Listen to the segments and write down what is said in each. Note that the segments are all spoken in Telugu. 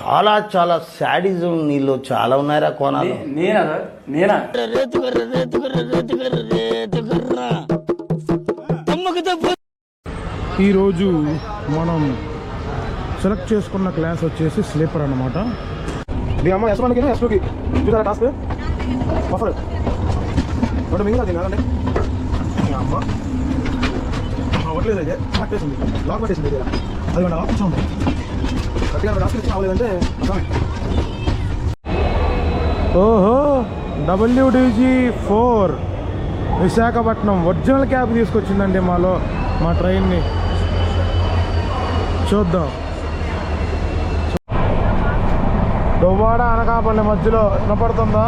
చాలా చాలా శాడిజం నీళ్ళు చాలా ఉన్నాయరా కోణాలు. ఈరోజు మనం సెలెక్ట్ చేసుకున్న క్లాస్ వచ్చేసి స్లీపర్ అన్నమాట. అమ్మ ఎస్1కి ఎస్2కి చూసారా టాస్క్ బఫర్ రెండు మింగిలా తినాలండి. అమ్మ వట్లేదు అయితే పట్టేసింది, లాక్ పట్టేసింది. అది లాక్ వచ్చాము గట్టిగా టాస్క్ ఇచ్చి అవ్వలేదంటే. ఓహో, WDG4 విశాఖపట్నం ఒరిజినల్ క్యాబ్ తీసుకొచ్చిందండి మా ట్రైన్ని. చూద్దాం. దువ్వాడ అనకాపల్లి మధ్యలో వినపడుతుందా?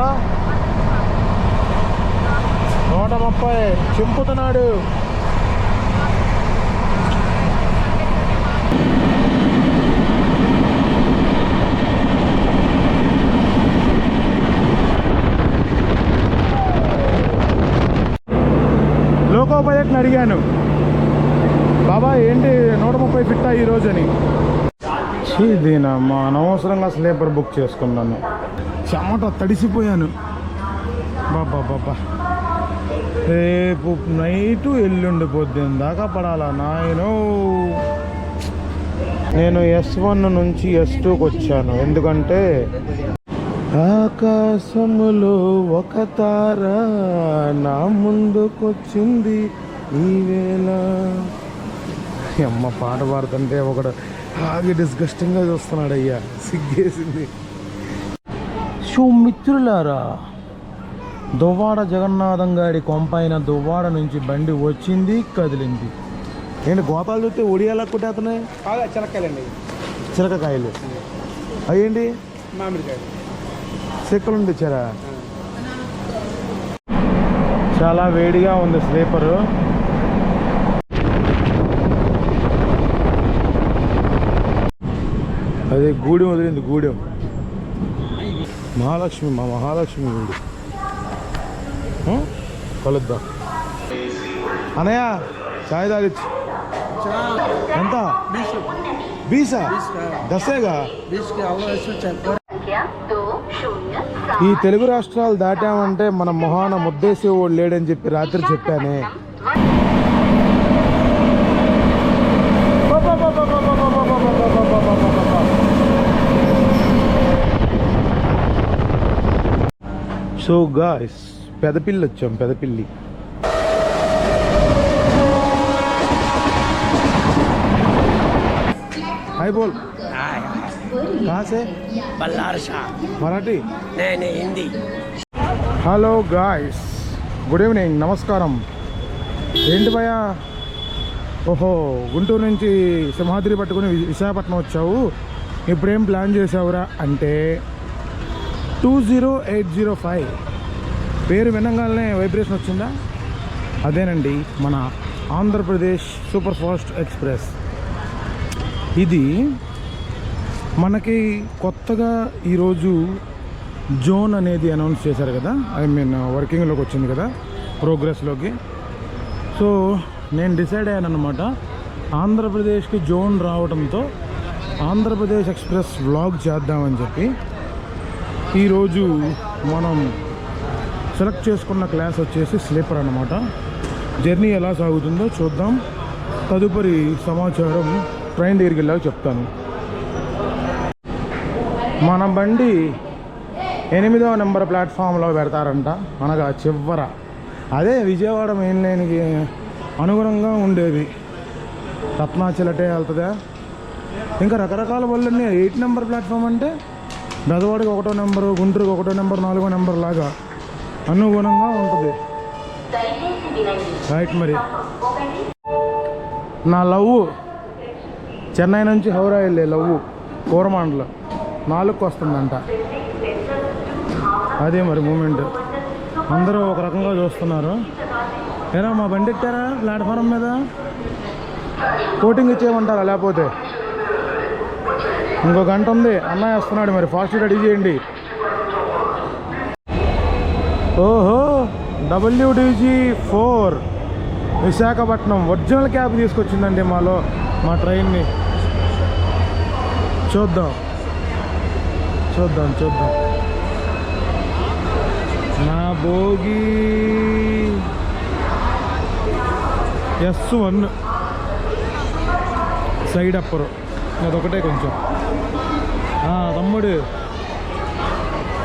130 చింపుతున్నాడు. లోకో పైలట్ని అడిగాను, బాబా ఏంటి 130 ఫిట్టా ఈరోజు అని. దీనమ్మా అనవసరంగా స్లీపర్ బుక్ చేసుకున్నాను. చెమట తడిసిపోయాను. బాబా రేపు నైటు ఎల్లుండి పొద్దున్న దాకా పడాలా నాయనో. నేను S1 నుంచి S2కి వచ్చాను, ఎందుకంటే ఆకాశములో ఒక తార నా ముందుకొచ్చింది ఈవేళ. అమ్మ పాట పాడుతుంటే ఒకడు ఆగి డిస్గస్టింగ్గా చూస్తున్నాడు. అయ్యా సిగ్గేసింది. మిత్రులారా, దువ్వాడ జగన్నాథం గారి కొంపైన దువ్వాడ నుంచి బండి వచ్చింది, కదిలింది. ఏంటి గోపాలు చూస్తే ఒడియాలా కొట్టేస్తున్నాయి? చిలకాయలండి, చిలకకాయలు. అయ్యండి మామిడికాయలు, చెక్కలు తెచ్చారా? చాలా వేడిగా ఉంది స్లీపరు. అదే గూడెం వదిలింది, గూడెం మహాలక్ష్మి గుడి. కలుద్దాం. అనయ్య చాయ్ తాగొచ్చు. ఎంత? 20 దసేగా. ఈ తెలుగు రాష్ట్రాలు దాటామంటే మన మొహాన ముద్దేసేవాడు లేడని చెప్పి రాత్రి చెప్పానే. సో గాయ్స్, పెదపిల్లి వచ్చాం. పెదపిల్లి हाय बोल. कहाँ से? बल्लारशाह. मराठी? नहीं Hindi. Hello guys, good evening, నమస్కారం. ఏంటి భయ్యా? ఓహో, గుంటూరు నుంచి సింహాద్రి పట్టుకుని విశాఖపట్నం వచ్చావు. ఇప్పుడేం ప్లాన్ చేసావురా అంటే 20805 పేరు వినగానే వైబ్రేషన్ వచ్చిందా? అదేనండి మన ఆంధ్రప్రదేశ్ సూపర్ ఫాస్ట్ ఎక్స్ప్రెస్. ఇది మనకి కొత్తగా ఈరోజు జోన్ అనేది అనౌన్స్ చేశారు కదా, వర్కింగ్లోకి వచ్చింది కదా, ప్రోగ్రెస్లోకి. సో నేను డిసైడ్ అయ్యాను అన్నమాట, ఆంధ్రప్రదేశ్కి జోన్ రావడంతో ఆంధ్రప్రదేశ్ ఎక్స్ప్రెస్ వ్లాగ్ చేద్దామని చెప్పి. ఈరోజు మనం సెలెక్ట్ చేసుకున్న క్లాస్ వచ్చేసి స్లీపర్ అన్నమాట. జర్నీ ఎలా సాగుతుందో చూద్దాం. తదుపరి సమాచారం ట్రైన్ దగ్గరికి వెళ్ళాక చెప్తాను. మన బండి 8వ నెంబర్ ప్లాట్ఫామ్లో పెడతారంట, అనగా చివర. అదే విజయవాడ మెయిన్ లైన్కి అనుగుణంగా ఉండేది. రత్నాచలటే వెళ్తుందా? ఇంకా రకరకాల బళ్ళన్నీ 8 నెంబర్ ప్లాట్ఫామ్ అంటే బెదవాడికి 1వ నెంబరు, గుంటూరుకి 1వ నెంబర్, 4వ నెంబర్ లాగా అనుగుణంగా ఉంటుంది. రైట్. మరి నా లవ్ చెన్నై నుంచి హౌరా వెళ్ళే లవ్ కోరమాండ్లో 4కి వస్తుందంట. అదే మరి మూమెంట్. అందరూ ఒక రకంగా చూస్తున్నారు. ఏరా మా బండి ఎట్టారా ప్లాట్ఫారం మీద? కోటింగ్ ఇచ్చేయమంటారా? లేకపోతే ఇంకో గంట ఉంది, అన్నయ్య వస్తున్నాడు, మరి ఫాస్ట్ రెడీ చేయండి. ఓహో, WDG4 విశాఖపట్నం ఒరిజినల్ క్యాబ్ తీసుకొచ్చిందండి మా ట్రైన్ని. చూద్దాం. చూద్దాం చూద్దాం. నా భోగి S1 సైడ్ అప్పరు అదొకటే కొంచెం. తమ్ముడు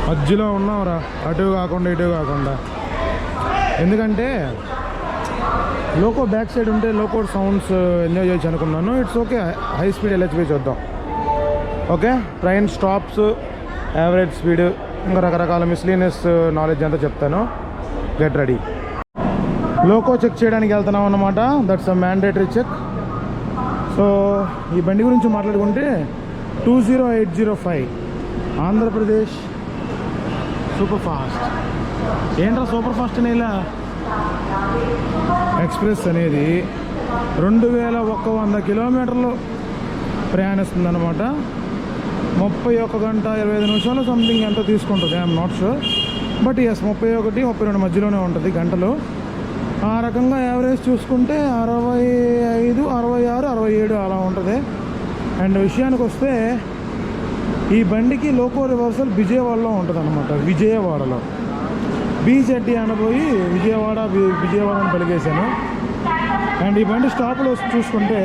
మధ్యలో ఉన్నావురా, అటు కాకుండా ఇటు కాకుండా. ఎందుకంటే లోకో బ్యాక్ సైడ్ ఉంటే లోకో సౌండ్స్ ఎంజాయ్ చేయొచ్చు అనుకున్నాను. It's okay, high speed LHP చూద్దాం. Okay, train stops, average speed, ఇంకా రకరకాల మిస్లీనియస్ నాలెడ్జ్ అంతా చెప్తాను. Get ready. లోకో చెక్ చేయడానికి వెళ్తున్నాం అన్నమాట. That's a mandatory check. So ఈ బండి గురించి మాట్లాడుకుంటే 20805 ఆంధ్రప్రదేశ్ సూపర్ ఫాస్ట్. ఏంట్రా సూపర్ ఫాస్ట్ అనేలా? ఎక్స్ప్రెస్ అనేది 2100 కిలోమీటర్లు ప్రయాణిస్తుందన్నమాట. 31 గంట 25 నిమిషాలు సంథింగ్ ఎంత తీసుకుంటుంది, I'm not sure. But S 31, 32 మధ్యలోనే ఉంటుంది గంటలు. ఆ రకంగా యావరేజ్ చూసుకుంటే 65, 66, 67 అలా ఉంటుంది. అండ్ విషయానికి వస్తే ఈ బండికి లోకో రివర్సల్ విజయవాడలో ఉంటుంది అనమాట. విజయవాడలో బీజెడ్డి అనబోయి విజయవాడ అని పలికేశాను. అండ్ ఈ బండి స్టాప్లో చూసుకుంటే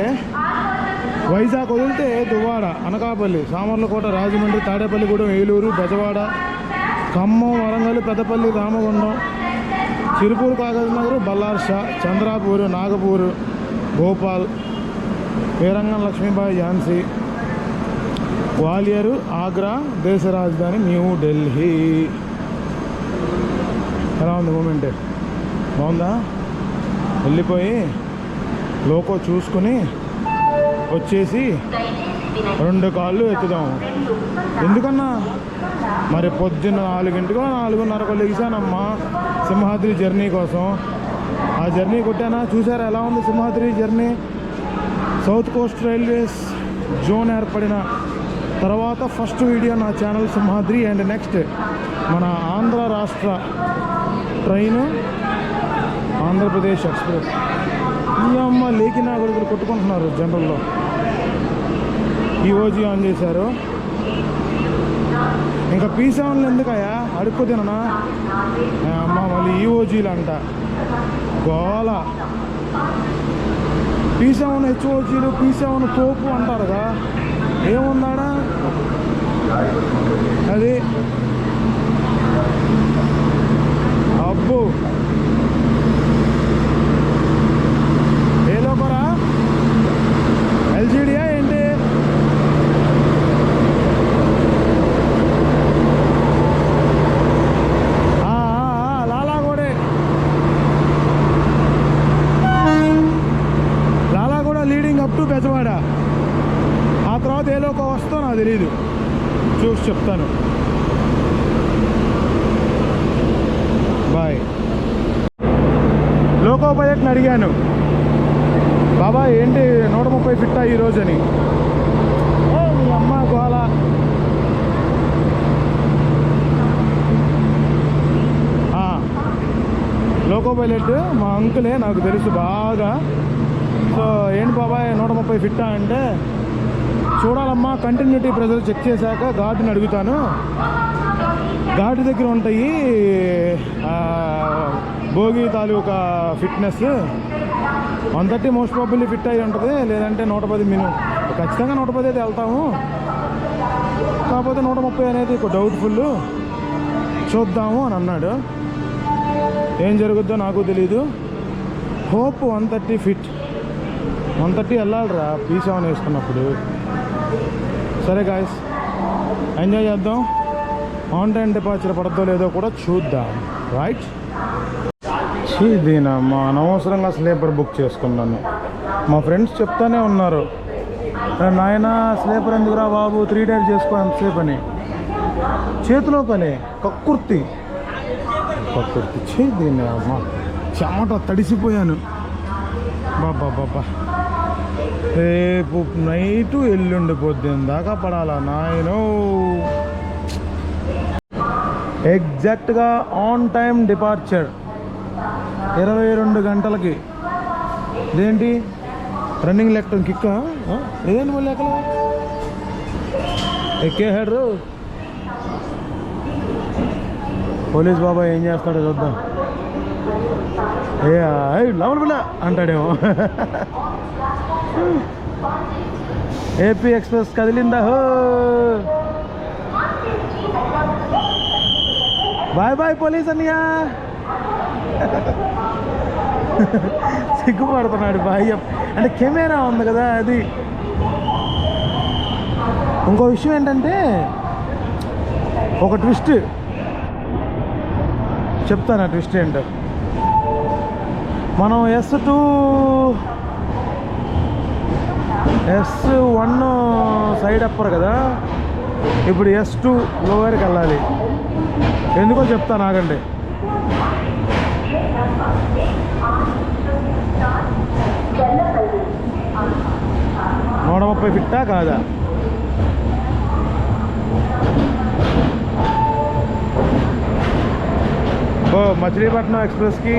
వైజాగ్ వదిలితే దువ్వాడ, అనకాపల్లి, సామర్లకోట, రాజమండ్రి, తాడేపల్లిగూడెం, ఏలూరు, బెజవాడ, ఖమ్మం, వరంగల్, పెద్దపల్లి, రామగుండం, చిరుపూరు, కాగజ్నగర్, బల్లార్షా, చంద్రాపూర్, నాగపూర్, భోపాల్, వీరంగం, లక్ష్మీబాయి, ఝాన్సీ, గ్వాలియర్, ఆగ్రా, దేశ రాజధాని న్యూఢిల్లీ. ఎలా ఉంది మూమెంట్? బాగుందా? వెళ్ళిపోయి లోకో చూసుకుని వచ్చేసి 2 కాళ్ళు ఎత్తుదాం. ఎందుకన్నా మరి పొద్దున్న 4 4:30 లెగిసానమ్మా సింహాద్రి జర్నీ కోసం. ఆ జర్నీ కొట్టానా, చూసారా ఎలా ఉంది Simhadri journey? South Coast railways zone ఏర్పడిన తర్వాత ఫస్ట్ వీడియో నా ఛానల్ సింహాద్రి. అండ్ నెక్స్ట్ మన ఆంధ్ర రాష్ట్ర ట్రైన్ ఆంధ్రప్రదేశ్ ఎక్స్ప్రెస్. ఈ అమ్మ లేకినా గొడుగులు కొట్టుకుంటున్నారు జనరల్లో. ఈఓజీ ఆన్ చేశారు. ఇంకా P7 ఎందుకయ్యా అడుక్కు తిననా అమ్మ, మళ్ళీ ఈఓజీలు అంట గోల. P7 HOGలు, P7 తోపు అంటారుగా, ఏముందాడా అది? అబ్బో ఏ లోపరా LGDయా ఏంటి? Lalaguda leading up to Bezawada. ఆ తర్వాత ఏ లోకో వస్తో నాకు తెలీదు, చూసి చెప్తాను. బాయ్. లోకో పైలట్ని అడిగాను, బాబా ఏంటి 130 ఫిట్టా ఈరోజు అని. మీ అమ్మ గోల. లోకో పైలట్ మా అంకులే, నాకు తెలుసు బాగా. సో ఏంటి బాబాయ్ 130 ఫిట్టా అంటే, చూడాలమ్మా కంటిన్యూటీ ప్రెజర్ చెక్ చేశాక గార్డుని అడుగుతాను. గార్డు దగ్గర ఉంటాయి భోగి తాలూకా ఫిట్నెస్. 130 మోస్ట్ ప్రాబబ్లీ ఫిట్ అయి ఉంటుంది, లేదంటే 110 మినిమం. ఖచ్చితంగా 110 అయితే వెళ్తాము. కాకపోతే 130 అనేది ఒక డౌట్ఫుల్, చూద్దాము అని అన్నాడు. ఏం జరుగుద్దో నాకు తెలీదు. హోప్ 130 ఫిట్, 130 వెళ్ళాలిరా P7 వేసుకున్నప్పుడు. సరే గాయస్, ఎంజాయ్ చేద్దాం. ఆన్ టైం డిపార్చర్ పడద్దో లేదో కూడా చూద్దాం. రైట్. దీనమ్మా అనవసరంగా స్లీపర్ బుక్ చేసుకున్నాను. మా ఫ్రెండ్స్ చెప్తానే ఉన్నారు, నాయన స్లీపర్ ఎందుకురా బాబు, 3 టైర్ చేసుకో ఎంతసేపు అని. చేతిలో పని కక్కుర్తి దీన్ని అమ్మా, చెమట తడిసిపోయాను. బాబా రేపు నైటు ఎల్లుండి పొద్దున్న దాకా పడాలా నాయనో. ఎగ్జాక్ట్గా ఆన్ టైం డిపార్చర్ 22 గంటలకి. ఇదేంటి రన్నింగ్ లెక్కడం కిక్క? ఏదేంటి మళ్ళీ ఎక్కడ ఎక్కేహాడు పోలీస్ బాబా ఏం చేస్తాడో చూద్దాం. లోపల పిల్ల అంటాడేమో. ఏపీ ఎక్స్ప్రెస్ కదిలిందా హో. బాయ్ బాయ్ పోలీస్ అన్నయ్య. సిగ్గుపడుతున్నాడు బాయ్ అంటే కెమెరా ఉంది కదా అది. ఇంకో విషయం ఏంటంటే ఒక ట్విస్ట్ చెప్తాను. ఆ ట్విస్ట్ ఏంటో మనం S1 సైడ్ అప్పర్ కదా, ఇప్పుడు S2 లోవర్కి వెళ్ళాలి. ఎందుకో చెప్తాను ఆగండి. నూట 30 ఫిట్టా కాదా? మచిలీపట్నం ఎక్స్ప్రెస్కి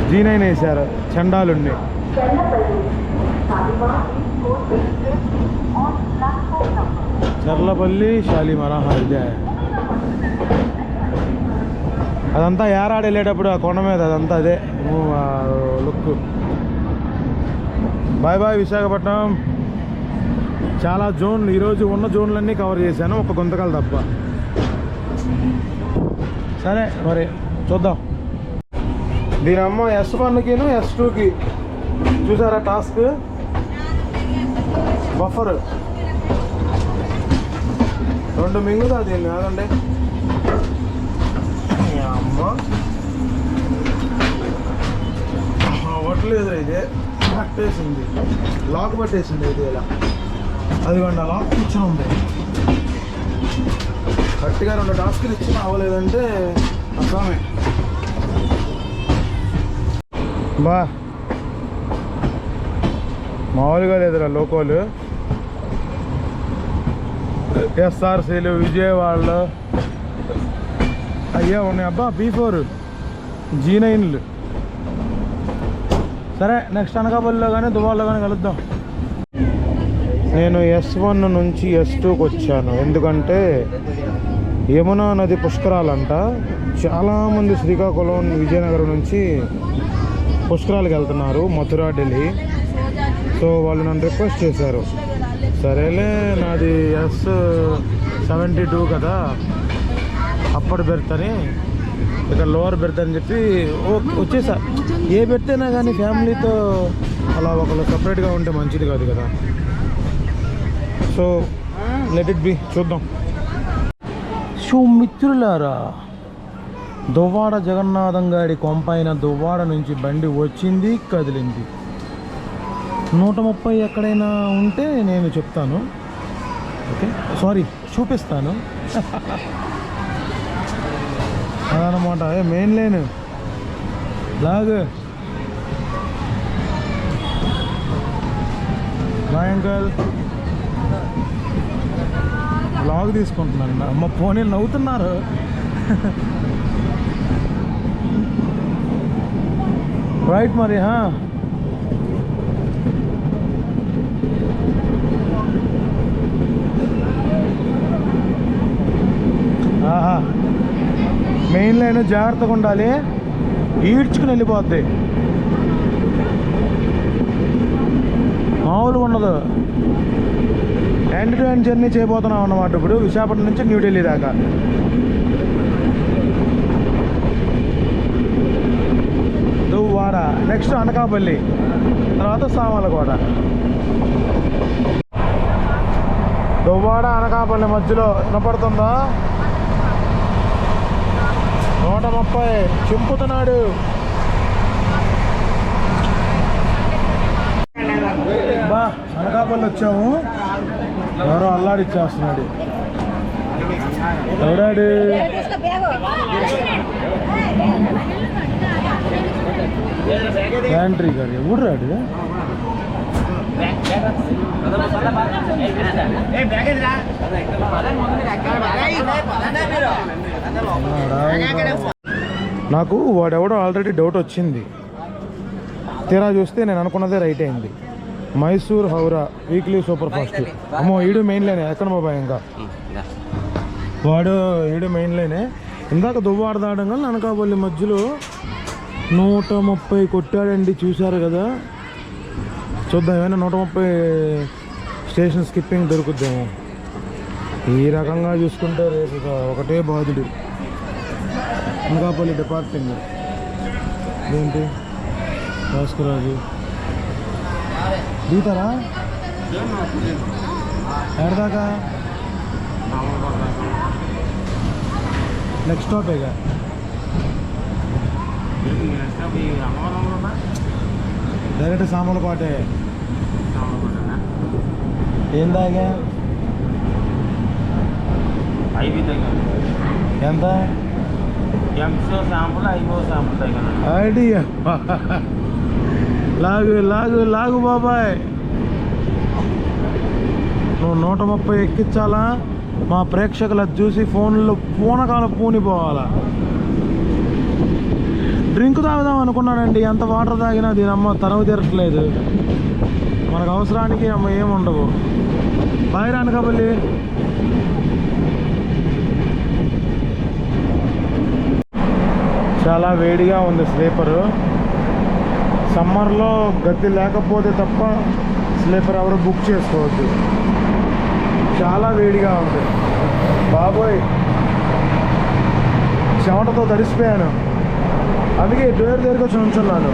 G9 వేశారు చండాలుండి. చర్లపల్లి షాలిమారా ఇదే. అదంతా ఏరాడు వెళ్ళేటప్పుడు ఆ కొండ మీద అదంతా అదే లుక్. Bye bye Visakhapatnam. చాలా జోన్లు ఈరోజు ఉన్న జోన్లన్నీ కవర్ చేశాను, ఒక గుంతకాలు తప్ప. సరే మరి చూద్దాం. దీని అమ్మ S1కిను S2కి చూసారా టాస్క్. బఫర్ 2 మింగుదా దీన్ని కాదండి అమ్మ. అవ్వట్లేదు అయితే పట్టేసింది, లాక్ పట్టేసింది అయితే ఇలా. అదిగోండి ఆ లాక్ కూర్చొని ఉంది. గట్టిగా 2 టాస్కులు ఇచ్చిన అవ్వలేదంటే అసమే. బా మామూలుగా లేదురా లోకోలు. SRCలు విజయవాడలో అయ్యా ఉన్నాయి అబ్బా. P4 G9లు. సరే నెక్స్ట్ అనకాపల్లిలో కానీ దుబాయ్లో కానీ కలుద్దాం. నేను S1 నుంచి S2కి వచ్చాను, ఎందుకంటే యమునా నది పుష్కరాలంట. చాలామంది శ్రీకాకుళం విజయనగరం నుంచి పుష్కరాలకు వెళ్తున్నారు, మథుర ఢిల్లీ. సో వాళ్ళు నన్ను రిక్వెస్ట్ చేశారు, సరేలే నాది S72 కదా అప్పటి బెర్త్ అని, ఇక్కడ లోవర్ బెర్త్ అని చెప్పి వచ్చేసా. ఏ బెర్త్ అయినా కానీ ఫ్యామిలీతో అలా ఒకళ్ళు సపరేట్గా ఉంటే మంచిది కాదు కదా. సో లెట్ ఇట్ బి, చూద్దాం. మిత్రులారా, దువ్వాడ జగన్నాథం గారి కొంపైన దువ్వాడ నుంచి బండి వచ్చింది, కదిలింది. 130 ఎక్కడైనా ఉంటే నేను చెప్తాను, ఓకే సారీ చూపిస్తాను. అదనమాట main line log. Bye uncle. Blog తీసుకుంటున్నాను. అమ్మ ఫోన్లు నవ్వుతున్నారు. రైట్ మరి. ఆహా మెయిన్ లైన్ జాగ్రత్తగా ఉండాలి, ఈడ్చుకుని వెళ్ళిపోద్ది, మామూలుగా ఉండదు. ఎండ్ టు ఎండ్ జర్నీ చేయబోతున్నాం అన్నమాట. ఇప్పుడు విశాఖపట్నం నుంచి న్యూఢిల్లీ దాకా. దువ్వాడ, నెక్స్ట్ అనకాపల్లి, తర్వాత సామర్లకోట. దువ్వాడ అనకాపల్లి మధ్యలో వినపడుతుందా? 130 చింపుతున్నాడు. బా అనకాపల్లి వచ్చాము. ఎవరో అల్లాడిచ్చేస్తున్నాడు. ఎవడాడు? ప్యాంట్రీ గారు ఎవడు రాడు? నాకు వాడెవడో ఆల్రెడీ డౌట్ వచ్చింది. తీరా చూస్తే నేను అనుకున్నదే రైట్ అయింది. Mysore Howrah weekly super fast. అమ్మో ఈడు మెయిన్ లైన్ ఎక్కడ బాబాయ్. ఇంకా వాడు ఏడు మెయిన్ లైనే. ఇందాక దువ్వాడ దాడంగా అనకాపల్లి మధ్యలో 130 కొట్టాడండి, చూశారు కదా. చూద్దాం ఏమైనా 130 స్టేషన్ స్కిప్పింగ్ దొరుకుద్దాము. ఈ రకంగా చూసుకుంటే రేపు ఒకటే బాధుడు. అనకాపల్లి డిపార్ట్మెంట్ ఏంటి భాస్కరాజు దిగుతారా ఎడదాకా నెక్స్ట్ స్టాపేగా. డైరెక్ట్ సామలకోటే. ఏం తాగా ఎంత ఐడియా లాగు లాగు లాగు బాబాయ్. నువ్వు 130 ఎక్కించాలా? మా ప్రేక్షకులు అది చూసి ఫోన్లో పూనకాల పూనిపోవాలా. డ్రింక్ తాగుదాం అనుకున్నానండి, ఎంత వాటర్ తాగినా దీని అమ్మ తరవు తిరగట్లేదు. మనకు అవసరానికి అమ్మ ఏముండవు. బాయ్ అనకాపల్లి. చాలా వేడిగా ఉంది స్లీపరు. సమ్మర్లో గతి లేకపోతే తప్ప స్లీపర్ ఎవరు బుక్ చేసుకోవద్దు. చాలా వేడిగా ఉంది బాబోయ్. చెమటతో తడిసిపోయాను, అందుకే డోర్ దగ్గరికి వచ్చి ఉంచున్నాను.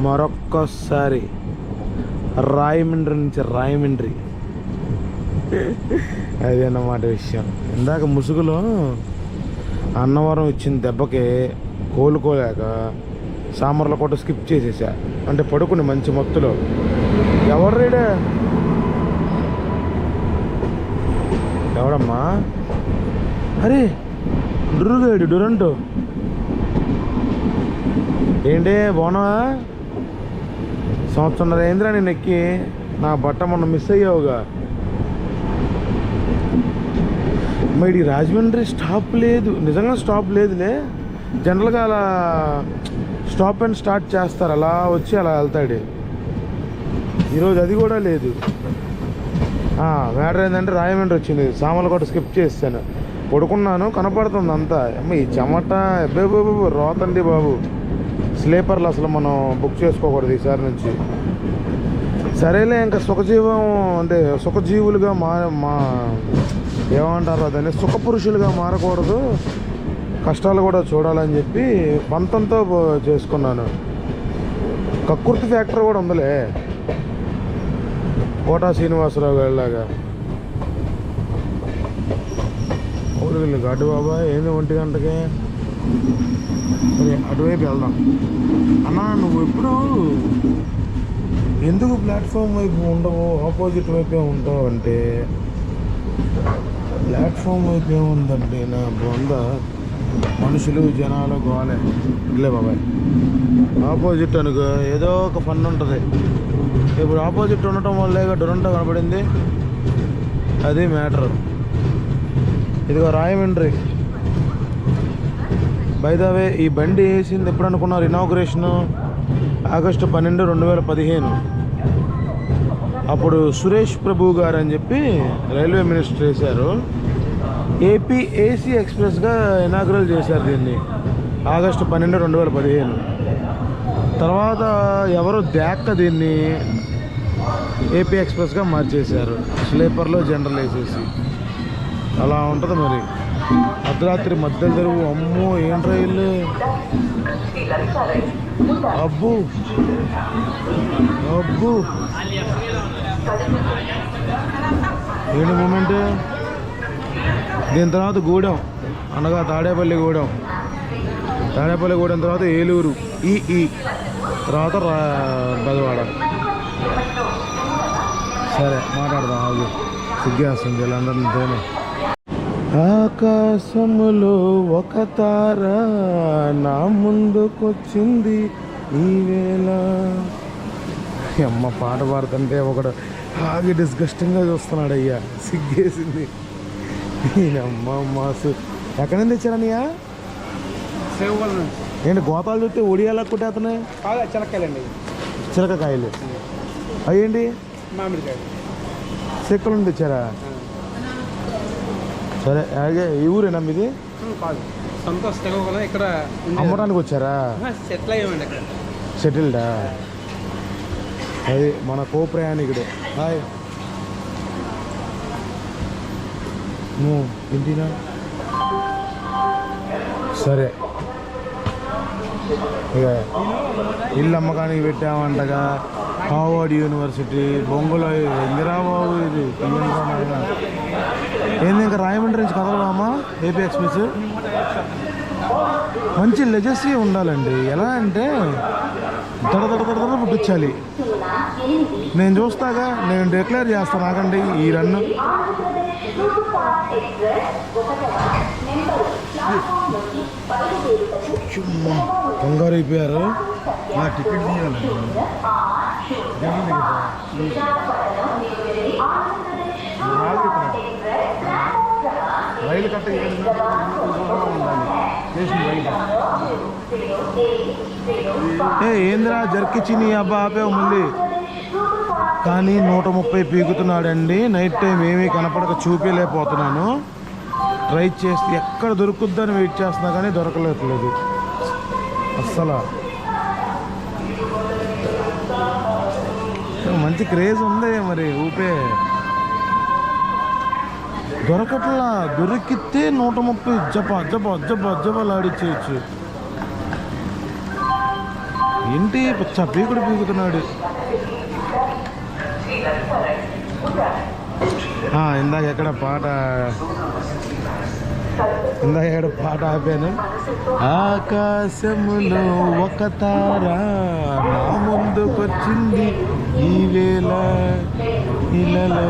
మరొక్కసారి రాయమండ్రి నుంచి రాయమండ్రి. అదేన్నమాట విషయం. ఇందాక ముసుగులో అన్నవరం ఇచ్చిన దెబ్బకి కోలుకోలేక సామర్లకోట స్కిప్ చేసేసా. అంటే పడుకుని మంచి మత్తులో. ఎవరు రీడే? ఎవడమ్మా? అరే డురుగాడు డురంటో ఏంటి బాగున్నావా? సంవత్సరంన్నర అయిందిరా నేను ఎక్కి. నా బట్ట మొన్న మిస్ అయ్యావుగా. మరి రాజమండ్రి స్టాప్ లేదు, నిజంగా స్టాప్ లేదులే. జనరల్గా అలా స్టాప్ అండ్ స్టార్ట్ చేస్తారు, అలా వచ్చి అలా వెళ్తాడు. ఈరోజు అది కూడా లేదు. మ్యాటర్ ఏంటంటే రాయమండ్రి వచ్చింది, సామర్లకోట స్కిప్ చేస్తాను. పడుకున్నాను, కనపడుతుంది అంతా. అమ్మ ఈ చెమట అబ్బే బాబు రోతండి బాబు. స్లీపర్లు అసలు మనం బుక్ చేసుకోకూడదు ఈసారి నుంచి. సరేలే, ఇంకా సుఖజీవం అంటే సుఖజీవులుగా మా ఏమంటారు అదని, సుఖపురుషులుగా మారకూడదు, కష్టాలు కూడా చూడాలని చెప్పి పంతంతో చేసుకున్నాను. కక్కుర్తి ఫ్యాక్టరీ కూడా ఉందిలే, కోటా శ్రీనివాసరావు గారిలాగా. ఊరు ఘాటు బాబా ఏంది 1 గంటకి. సరే అటువైపు వెళ్దాం. అన్నా నువ్వు ఎప్పుడు ఎందుకు ప్లాట్ఫామ్ వైపు ఉండవు, ఆపోజిట్ వైపే ఉంటావు అంటే, ప్లాట్ఫామ్ వైపు ఏముందంటే నా బొంద మనుషులు జనాలు గోలే ఇట్లే బాబాయ్. ఆపోజిట్ అనుకో ఏదో ఒక ఫన్ ఉంటుంది. ఇప్పుడు ఆపోజిట్ ఉండటం వల్లే డొరంటో కనపడింది. అది మ్యాటర్. ఇదిగో రాయమండ్రి. బై ద వే ఈ బండి వేసింది ఎప్పుడు అనుకున్నారు? Inauguration August 12, 2015. అప్పుడు సురేష్ ప్రభు గారు అని చెప్పి రైల్వే మినిస్టర్ వేశారు. ఏపీ ఏసీ ఎక్స్ప్రెస్గా ఇనాగ్రల్ చేశారు దీన్ని ఆగస్టు 12, 2015. తర్వాత ఎవరో దేక్క దీన్ని ఏపీ ఎక్స్ప్రెస్గా మార్చేశారు. స్లీపర్లో జనరల్ వేసేసి అలా ఉంటుంది మరి. అర్ధరాత్రి మధ్యలో తెరువు. అమ్మో ఏం రైళ్ళు! అబ్బు అబ్బు ఏంటి మూమెంట్. దీని తర్వాత గూడెం అనగా తాడేపల్లిగూడెం తర్వాత ఏలూరు ఈ తర్వాత బెజవాడ. సరే మాట్లాడదాం ఆగు. సిగ్గేస్తుంది వీళ్ళందరితోనే. ఆకాశములో ఒక తార నా ముందుకొచ్చింది ఈవేళ. అమ్మ పాట పాడుతుంటే ఒకడు ఆగి డిస్గస్టింగ్గా చూస్తున్నాడు. అయ్యా సిగ్గేసింది. అమ్మ మాసు ఎక్కడి నుంచి తెచ్చారన్నయ్యా? ఏంటి గోతాలు చుట్టి ఒడియాలా కొట్టేస్తున్నాయి? చిలకాయలండి. చిలకకాయలు అయ్యండి. మామిడికాయలు చెక్కల నుండి తెచ్చారా? సరే అలాగే ఈ ఊరేనా మీది? కాదు, సంతోష్ తెగ ఇక్కడ అమ్మడానికి వచ్చారా? సెటిల్ అయ్యామండి ఇక్కడ. సెటిల్డా? అది మన కో ప్రయాణికుడే. హాయ్ ఇంటినా? సరే ఇక ఇల్లు అమ్మకానికి పెట్టామంటగా. హార్వర్డ్ యూనివర్సిటీ బొంగులో ఇందిరాబాబు. ఇది ఏంది ఇంకా రాయమండ్రి నుంచి కదలదామా? ఏపీ ఎక్స్ప్రెస్ మంచి లెజెసీ ఉండాలండి. ఎలా అంటే దడ పుట్టించాలి. నేను చూస్తాగా, నేను డిక్లేర్ చేస్తాను ఆగండి ఈ రన్ను. కంగారు అయిపోయారు. నా టికెట్ తీయాలి. రైలు కట్ట ఏంద్రా జర్కిచ్చి నీ అబ్బా ఆపేవు మళ్ళీ. కానీ 130 పీకుతున్నాడండి. నైట్ టైం ఏమీ కనపడక చూపించలేకపోతున్నాను. ట్రై చేస్తే ఎక్కడ దొరుకుద్దని వెయిట్ చేస్తున్నా కానీ దొరకలేదు అస్సలు. మంచి క్రేజ్ ఉంది మరి. ఊపే దొరకట్లా. దొరికితే 130 జపాలాడిచ్చేయచ్చు. ఏంటి పచ్చ పీకుడు పీకుతున్నాడు. ఇందాక ఎక్కడ పాట ఆపాను. ఆకాశములో ఒక తార నా ముందుకొచ్చింది ఈవేళ, ఇలలో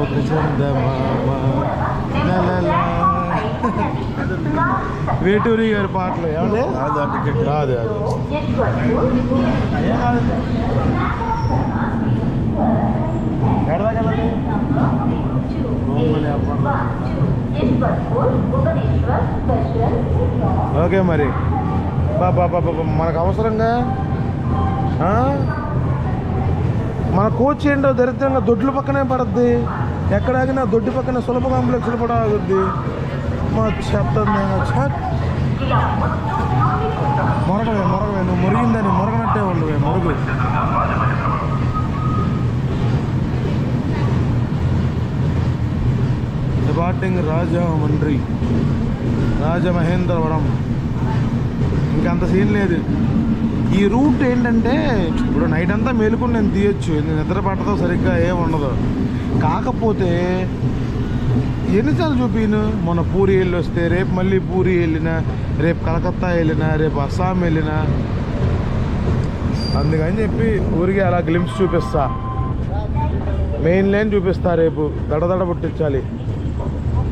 ఒక చందమామ నలలా. వేటూరి గారి పాటలు ఏమంటే కాదు ఓకే మరి బాబా మనకు అవసరంగా మన కోచ్ ఏంటో దరిద్రంగా దొడ్ల పక్కనే పడద్ది. ఎక్కడాగినా దొడ్డి పక్కన సులభ కాంప్లెక్స్లు కూడా ఆగుద్ది. మా చెప్తాను నేను మొరగవే నువ్వు మురిగిందని మురగనట్టే ఉండవే మురుగు. డిపార్టింగ్ రాజమహేంద్రవరం. ఇంకంత సీన్ లేదు. ఈ రూట్ ఏంటంటే ఇప్పుడు నైట్ అంతా మేలుకుని నేను తీయొచ్చు, నిద్ర పట్టదో సరిగ్గా ఏం ఉండదు. కాకపోతే ఎన్నిసార్లు చూపిను. మొన్న పూరి వెళ్ళి వస్తే రేపు మళ్ళీ పూరి వెళ్ళినా, రేపు కలకత్తా వెళ్ళినా, రేపు అస్సాం వెళ్ళినా. అందుకని చెప్పి ఊరికి అలా గ్లింప్స్ చూపిస్తా. మెయిన్ లైన్ చూపిస్తా. రేపు దడదడ పుట్టించాలి.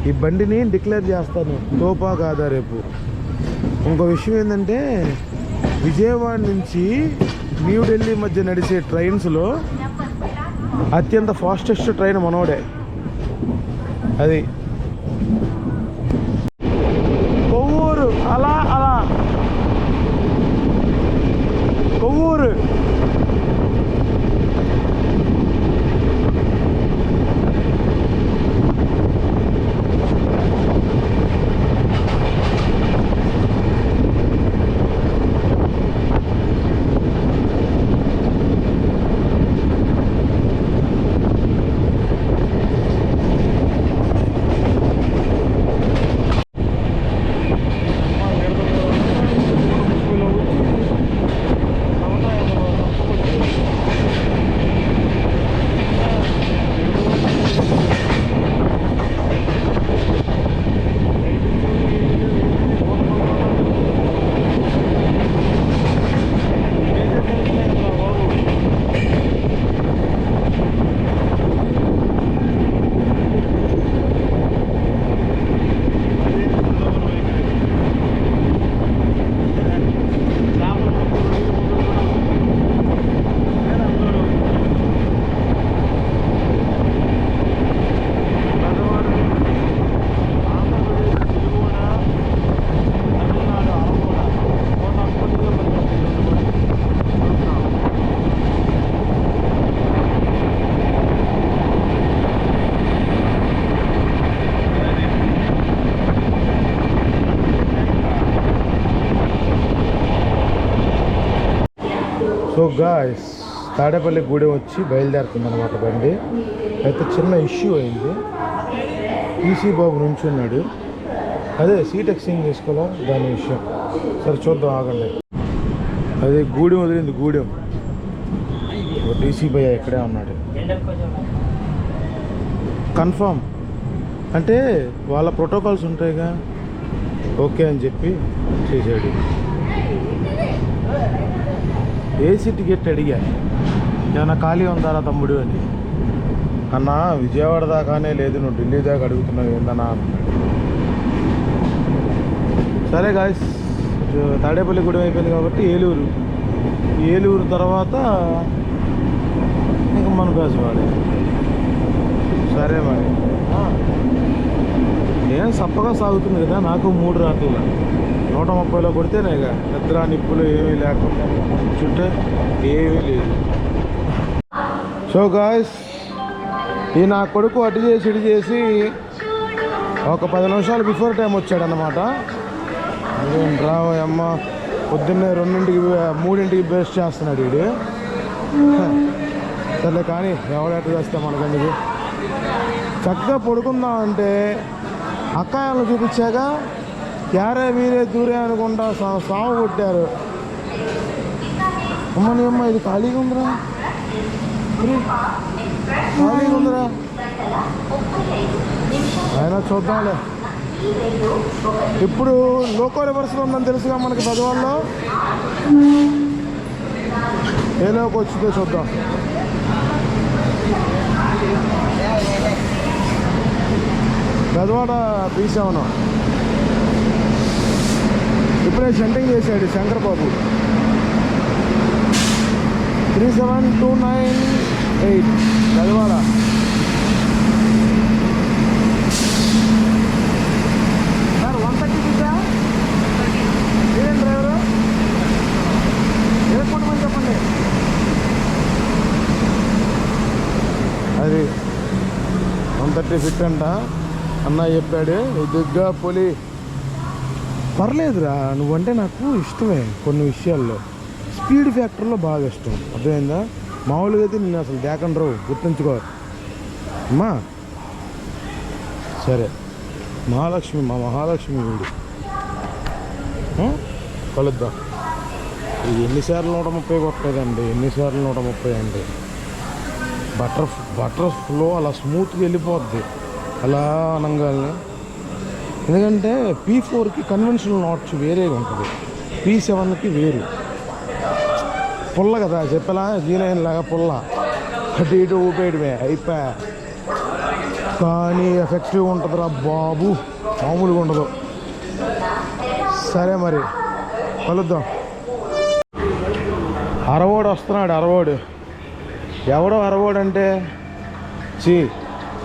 ఈ బండిని డిక్లేర్ చేస్తాను, తోపా కాదా రేపు. ఇంకో విషయం ఏంటంటే విజయవాడ నుంచి న్యూఢిల్లీ మధ్య నడిచే ట్రైన్స్లో అత్యంత ఫాస్టెస్ట్ ట్రైన్ మనోడే. అది కొవ్వూరు, అలా అలా కొవ్వూరు. సో గాయ్స్, తాడేపల్లి గూడెం వచ్చి బయలుదేరుతుంది అనమాట బండి. అయితే చిన్న ఇష్యూ అయింది. ఈసీ బాబు నుంచి ఉన్నాడు, అదే సీట్ ఎక్స్చేంజ్ చేసుకోవాలా దాని విషయం. సరే చూద్దాం, ఆగండి. అదే గూడెం వదిలింది, గూడెం. డీసీ భయ్య ఇక్కడే ఉన్నాడు. కన్ఫామ్ అంటే వాళ్ళ ప్రోటోకాల్స్ ఉంటాయిగా, ఓకే అని చెప్పి చేశాడు. ఏసీ టికెట్ అడిగా, ఏమన్నా ఖాళీ ఉందారా తమ్ముడు అని. అన్నా విజయవాడ దాకానే లేదు, నువ్వు ఢిల్లీ దాకా అడుగుతున్నావు ఏందన్నా అన్నాడు. సరే గాయస్, తాడేపల్లి గూడెం అయిపోయింది కాబట్టి ఏలూరు, ఏలూరు తర్వాత ఇంకా మన బేసవాడే. సరే మరి ఏం సప్పగా సాగుతుంది కదా, నాకు 3 రాట్ల 130లో కొడితేనేగా నిద్ర నిప్పులు ఏమీ లేకుండా చుట్టే ఏమీ లేదు. సో గాయస్, ఈ నా కొడుకు అటు చేసి ఇటు చేసి ఒక 10 నిమిషాలు బిఫోర్ టైం వచ్చాడనమాట. రావయ్యమ్మ పొద్దున్నే 2ంటికి 3ంటికి బేస్ట్ చేస్తున్నాడు వీడు. సర్లే కానీ ఎవడెట్టు చేస్తే మనకందుకు. చక్కగా పడుకుందామంటే అక్కాయలు చూపించాక యారే వీరే దూరే అనుకుంటా సాగు కొట్టారు. అమ్మని అమ్మ, ఇది ఖాళీగా ఉందిరా, ఖాళీగా ఉందిరా. అయినా చూద్దాంలే. ఇప్పుడు లోకో రివర్స్లో ఉందని తెలుసుగా మనకి పెద్దవాళ్ళు. ఏ లోకి వచ్చిందో చూద్దాం. పెద్దవాడ B7 ఇప్పుడే సెంటింగ్ చేశాడు శంకరబాబు. 37298 పెద్దవాడ. సార్ 130 చూసా ఏం డ్రైవరు వేసుకుంటామని చెప్పండి. అది 130 ఫిట్ అంట అన్న చెప్పాడు. దిగ్గా పొలి పర్లేదురా, నువ్వంటే నాకు ఇష్టమే. కొన్ని విషయాల్లో స్పీడ్ ఫ్యాక్టర్లో బాగా ఇష్టం, అర్థమైందా? మామూలుగా అయితే నేను అసలు దేకండి రావు, గుర్తుంచుకో అమ్మా. సరే, మహాలక్ష్మి, మా మహాలక్ష్మి వీడు. కలుద్దాం. ఇది ఎన్నిసార్లు 130 కొట్టలేదండి, ఎన్నిసార్లు 130 అండి. బటర్ ఫ్లో అలా స్మూత్గా వెళ్ళిపోద్ది అలా అనంగాల్ని. ఎందుకంటే P4కి కన్వెన్షనల్ నాట్స్ వేరేగా ఉంటుంది, P7కి వేరు. పుల్ల కదా చెప్పలా, G9 లాగా పుల్ల, అటు ఇటు ఊపేయడమే అయిపోయా. కానీ ఎఫెక్టివ్ ఉంటుందిరా బాబు, మామూలుగా ఉండదు. సరే మరి కలుద్దాం. అరవోడు వస్తున్నాడు. అరవోడు ఎవడో అరవోడు అంటే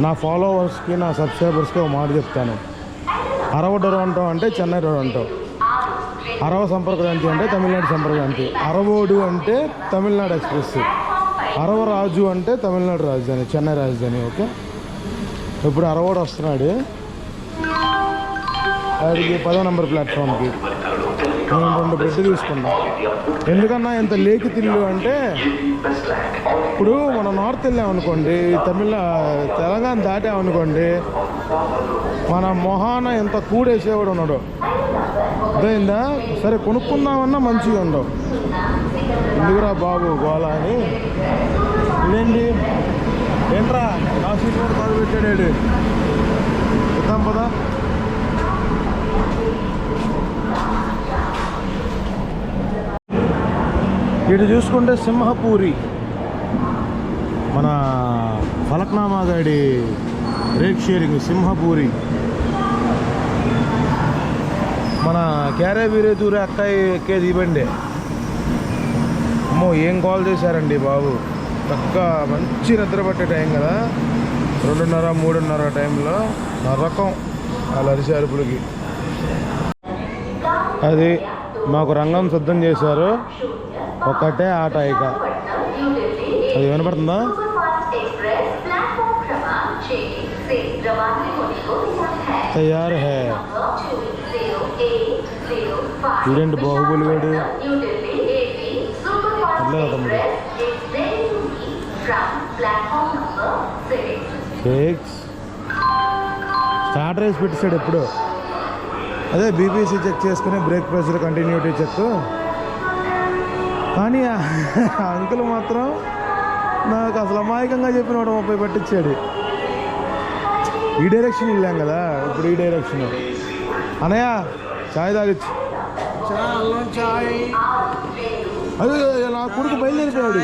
నా ఫాలోవర్స్కి నా సబ్స్క్రైబర్స్కి ఒక మాట చెప్తాను. అరవడు అంటాం అంటే చెన్నై రోడ్ అంటాం. అరవ సంపర్క్రాంతి అంటే తమిళనాడు సంపర్క్రాంతి. అరవోడు అంటే తమిళనాడు ఎక్స్ప్రెస్. అరవరాజు అంటే తమిళనాడు రాజధాని, చెన్నై రాజధాని. ఓకే, ఇప్పుడు అరవోడు వస్తున్నాడు. వాడికి 10వ నెంబర్ ప్లాట్ఫామ్కి నేను 2 బ్రెడ్ తీసుకున్నా. ఎందుకన్నా ఇంత లేకి తిల్లు అంటే, ఇప్పుడు మనం నార్త్ వెళ్ళామనుకోండి, తెలంగాణ దాటామనుకోండి, మన మొహాన ఎంత కూడేసేవాడు ఉన్నాడు. అర్థమైందా? సరే కొనుక్కుందామన్నా మంచిగా ఉండవు. ఎందుకురా బాబు గోళ అని. ఇదేంటి ఏంట్రా నా సీట్ కూడా కాదు పెట్టాడు. ఇద్దాం పదా. ఇటు చూసుకుంటే సింహపూరి, మన ఫలక్నామా గాడి రేక్ షేరింగ్ సింహపూరి. మన క్యారే వీరే దూరే అక్కాయి ఎక్కేది ఈ బండి. అమ్మో ఏం కాల్ చేశారండి బాబు. చక్కగా మంచి నిద్ర పట్టే టైం కదా, 2:30, 3:30 టైంలో నరకం వాళ్ళ అరిసే అరుపులకి. అది మాకు రంగం సిద్ధం చేశారు. ఒక్కటే ఆట ఇక. అది వినపడుతుందా? తయారు హే. ఇదేంటి బాహుబలి వేడు అట్లే తమ్ముడు. 6 స్టార్ట్ రైస్ పెట్టేసాడు ఎప్పుడు. అదే బీపీసీ చెక్ చేసుకుని బ్రేక్ ప్రెషర్ కంటిన్యూటీ చెక్. కానీ అంకుల్ మాత్రం నాకు అసలు అమాయకంగా చెప్పినవాడు 30 పట్టించాడు. ఈ డైరెక్షన్ వెళ్ళాం కదా, ఇప్పుడు ఈ డైరెక్షన్. అనయ్య చాయ్ తాగొచ్చు. అదే నా కొడుకు బయలుదేరిపోయాడు.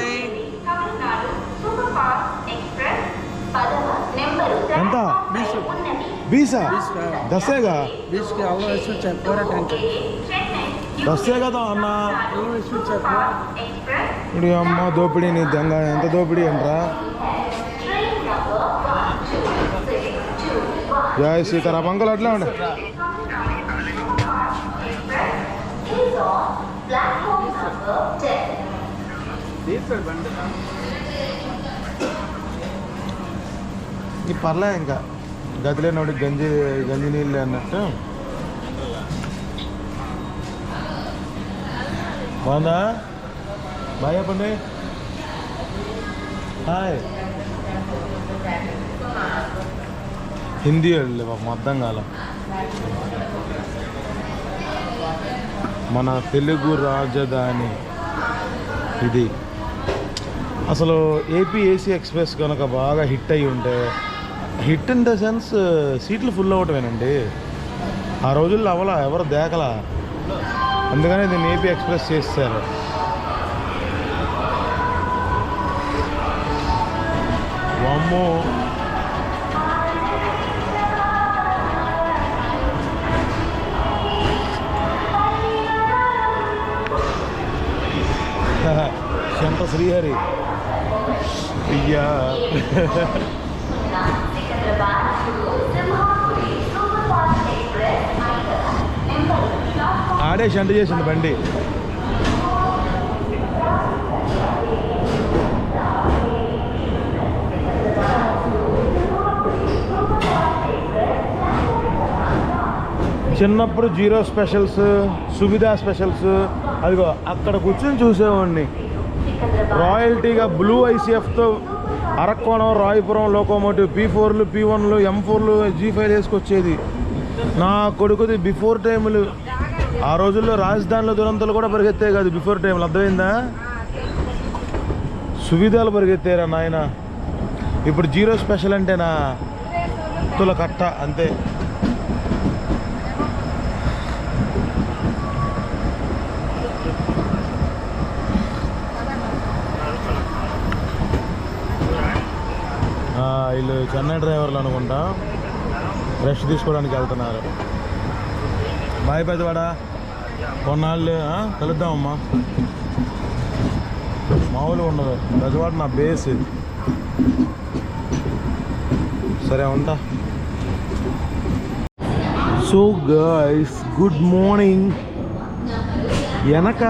ఎంత? 20 దసేగా? 10 కదా అన్న. ఇప్పుడు అమ్మ దోపిడీ నీ దొంగ. ఎంత దోపిడీ అంటరా? జయ సీతారాం. అంకుల్ అట్లా ఉండే. ఈ పర్లే ఇంకా గదిలేనోడి గంజి నీళ్ళు అన్నట్టు. బాగుందా? బాగా చెప్పండి. హాయ్. హిందీ వెళ్ళి మాకు అర్థం కాల. మన తెలుగు రాజధాని ఇది. అసలు ఏపీ ఏసీ ఎక్స్ప్రెస్ కనుక బాగా హిట్ అయ్యి ఉంటే, హిట్ ఇన్ ద సెన్స్ సీట్లు ఫుల్ అవ్వటమేనండి. ఆ రోజుల్లో అవలా, ఎవరు దేకలా. అందుకనే దీన్ని ఏపీ ఎక్స్ప్రెస్ చేస్తారు. వామ్మో, శంత శ్రీహరి అయ్యా. ఆడే షంట చేసింది బండి. చిన్నప్పుడు జీరో స్పెషల్స్, సువిధా స్పెషల్స్, అదిగో అక్కడ కూర్చొని చూసేవాడిని. రాయల్టీగా బ్లూ ఐసీఎఫ్తో అరక్కోణం, రాయపురం లోకోమోటివ్ P4లు, P1లు, M4లు, G5 వేసుకొచ్చేది. నా కొడుకుది బిఫోర్ టైములు. ఆ రోజుల్లో రాజధానిలో దురంతలు కూడా పరిగెత్తే కాదు, బిఫోర్ టైంలు. అర్థమైందా? సువిధాలు పరిగెత్తారా నాయన. ఇప్పుడు జీరో స్పెషల్ అంటే నా తుల కట్ట అంతే. వీళ్ళు చెన్నై డ్రైవర్లు అనుకుంటా, రెస్ట్ తీసుకోవడానికి వెళ్తున్నారు. బాయ్ పెద్దవాడా, కొన్నాళ్ళు కలుద్దామమ్మా. మామూలుగా ఉండదు, పెద్దవాడు నా బేస్. సరే ఉంటా. So guys, good morning. వెనక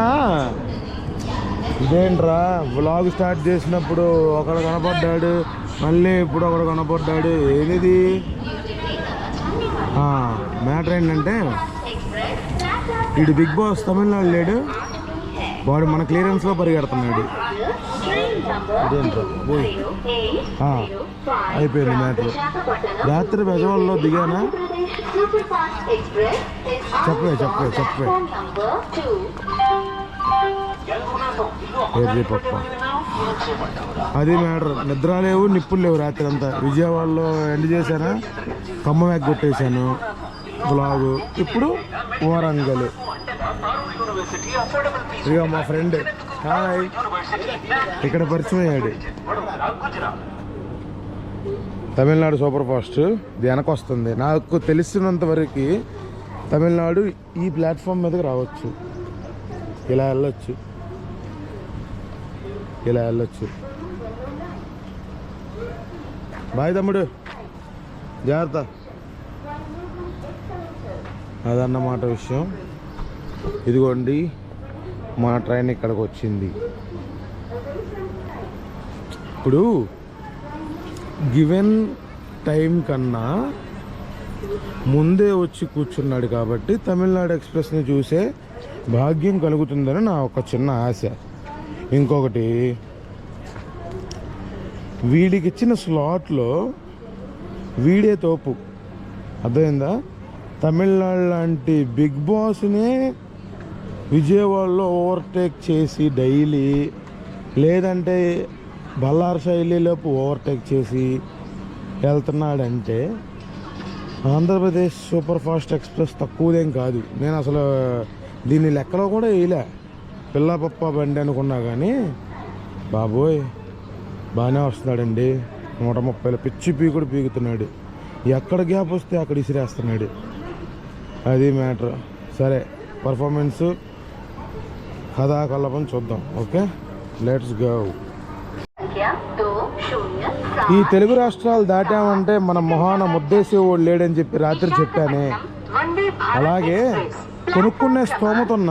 ఇదేంట్రా, వ్లాగ్ స్టార్ట్ చేసినప్పుడు ఒకడు కనపడ్డాడు, మళ్ళీ ఇప్పుడు ఒకడు కనపడ్డాడు. ఏది మ్యాటర్ ఏంటంటే, వీడు బిగ్ బాస్ తమిళనాడు లేడు, వాడు మన క్లియరెన్స్లో పరిగెడుతున్నాడు. ఇదేంట్రా అయిపోయింది మ్యాటర్. రాత్రి బెజవాడలో దిగానా? చెప్పే పప్ప, అది మ్యాటర్. నిద్ర లేవు, నిప్పులు లేవు రాత్రి అంతా. విజయవాడలో ఎండ్ చేశానా, ఖమ్మం ఎగ్గొట్టేశాను బ్లాగు. ఇప్పుడు వరంగల్. ఇక మా ఫ్రెండ్ హాయ్ ఇక్కడ పరిచయం అయ్యాడు. తమిళనాడు సూపర్ ఫాస్ట్ ఇది వెనక వస్తుంది. నాకు తెలిసినంత వరకు తమిళనాడు ఈ ప్లాట్ఫామ్ మీదకి రావచ్చు, ఇలా వెళ్ళొచ్చు, ఇలా వెళ్ళొచ్చు. బాయ్ తమ్ముడు, జాగ్రత్త. అదన్నమాట విషయం. ఇదిగోండి మా ట్రైన్ ఇక్కడికి వచ్చింది. ఇప్పుడు గివెన్ టైం కన్నా ముందే వచ్చి కూర్చున్నాడు కాబట్టి తమిళనాడు ఎక్స్ప్రెస్ని చూసే భాగ్యం కలుగుతుందని నా ఒక చిన్న ఆశ. ఇంకొకటి, వీడికి ఇచ్చిన స్లాట్లో వీడే తోపు. అర్థమైందా? తమిళనాడు లాంటి బిగ్ బాస్నే విజయవాడలో ఓవర్టేక్ చేసి డైలీ, లేదంటే బల్లార్ శైలిలోపు ఓవర్టేక్ చేసి వెళ్తున్నాడంటే ఆంధ్రప్రదేశ్ సూపర్ ఫాస్ట్ ఎక్స్ప్రెస్ తక్కువదేం కాదు. నేను అసలు దీన్ని లెక్కలో కూడా వేయలే. పిల్ల పప్ప బండి అనుకున్నా కానీ బాబోయ్ బాగానే వస్తున్నాడండి. 130 పిచ్చి పీకుడు పీకుతున్నాడు. ఎక్కడ గ్యాప్ వస్తే అక్కడ ఇసిరేస్తున్నాడు. అది మ్యాటర్. సరే, పర్ఫార్మెన్స్ కథాకల్పం చూద్దాం. Okay, let's go. ఈ తెలుగు రాష్ట్రాలు దాటామంటే మన మొహాన ముద్దేసి ఓడు లేడని చెప్పి రాత్రి చెప్పానే, అలాగే కొనుక్కునే స్తోమతున్న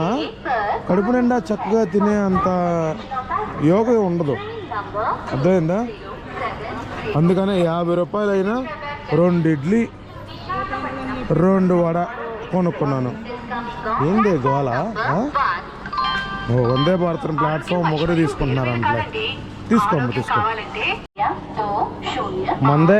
కడుపు నిండా చక్కగా తినే అంత యోగం ఉండదు. అర్థమైందా? అందుకనే 50 రూపాయలైనా 2 ఇడ్లీ 2 వడ కొనుక్కున్నాను. ఏంది గోళ? వందే భారతం ప్లాట్ఫామ్ ఒకటే తీసుకుంటున్నారు అంట్లో. తీసుకో మందే.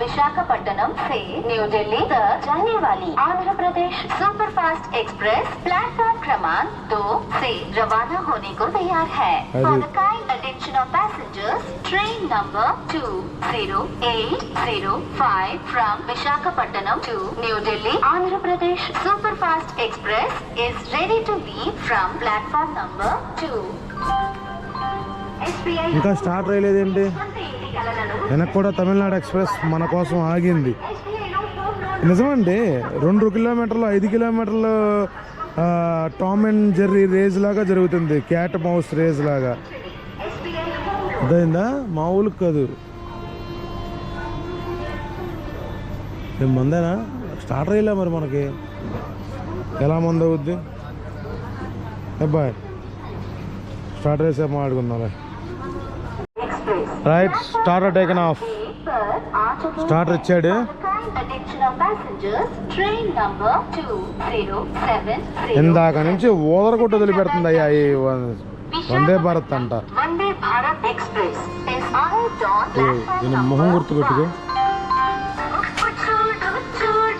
विशाखापट्टनम से न्यू दिल्ली तक जाने वाली Andhra Pradesh super fast express platform क्रमांक 2 से रवाना होने को तैयार है. For the kind attention of passengers, train number 20805 from Visakhapatnam to New Delhi, Andhra Pradesh super fast express is ready to leave from platform number 2. ఇంకా స్టార్ట్ అయ్యలేదేంటి? వెనక్కి కూడా తమిళనాడు ఎక్స్ప్రెస్ మన కోసం ఆగింది. నిజమండి, 2 కిలోమీటర్లు 5 కిలోమీటర్లు టామ్ అండ్ జెర్రీ రేజ్ లాగా జరుగుతుంది, క్యాట్ మౌస్ రేజ్ లాగా. అదైందా? మామూలు కాదు. మందేనా? స్టార్ట్ అయ్యలే మరి మనకి ఎలా మంది అవుద్ది? అబ్బాయి స్టార్ట్ చేసే మాట్లాడుకుందాంలే. Right, starter taken off. Starter ఇచ్చాడు. ఇందాక నుంచి ఓదరకొట్టు వదిలిపెడుతుంది అయ్యా ఈ వందే భారత్ అంట. నేను మొహం గుర్తుపెట్టుకో.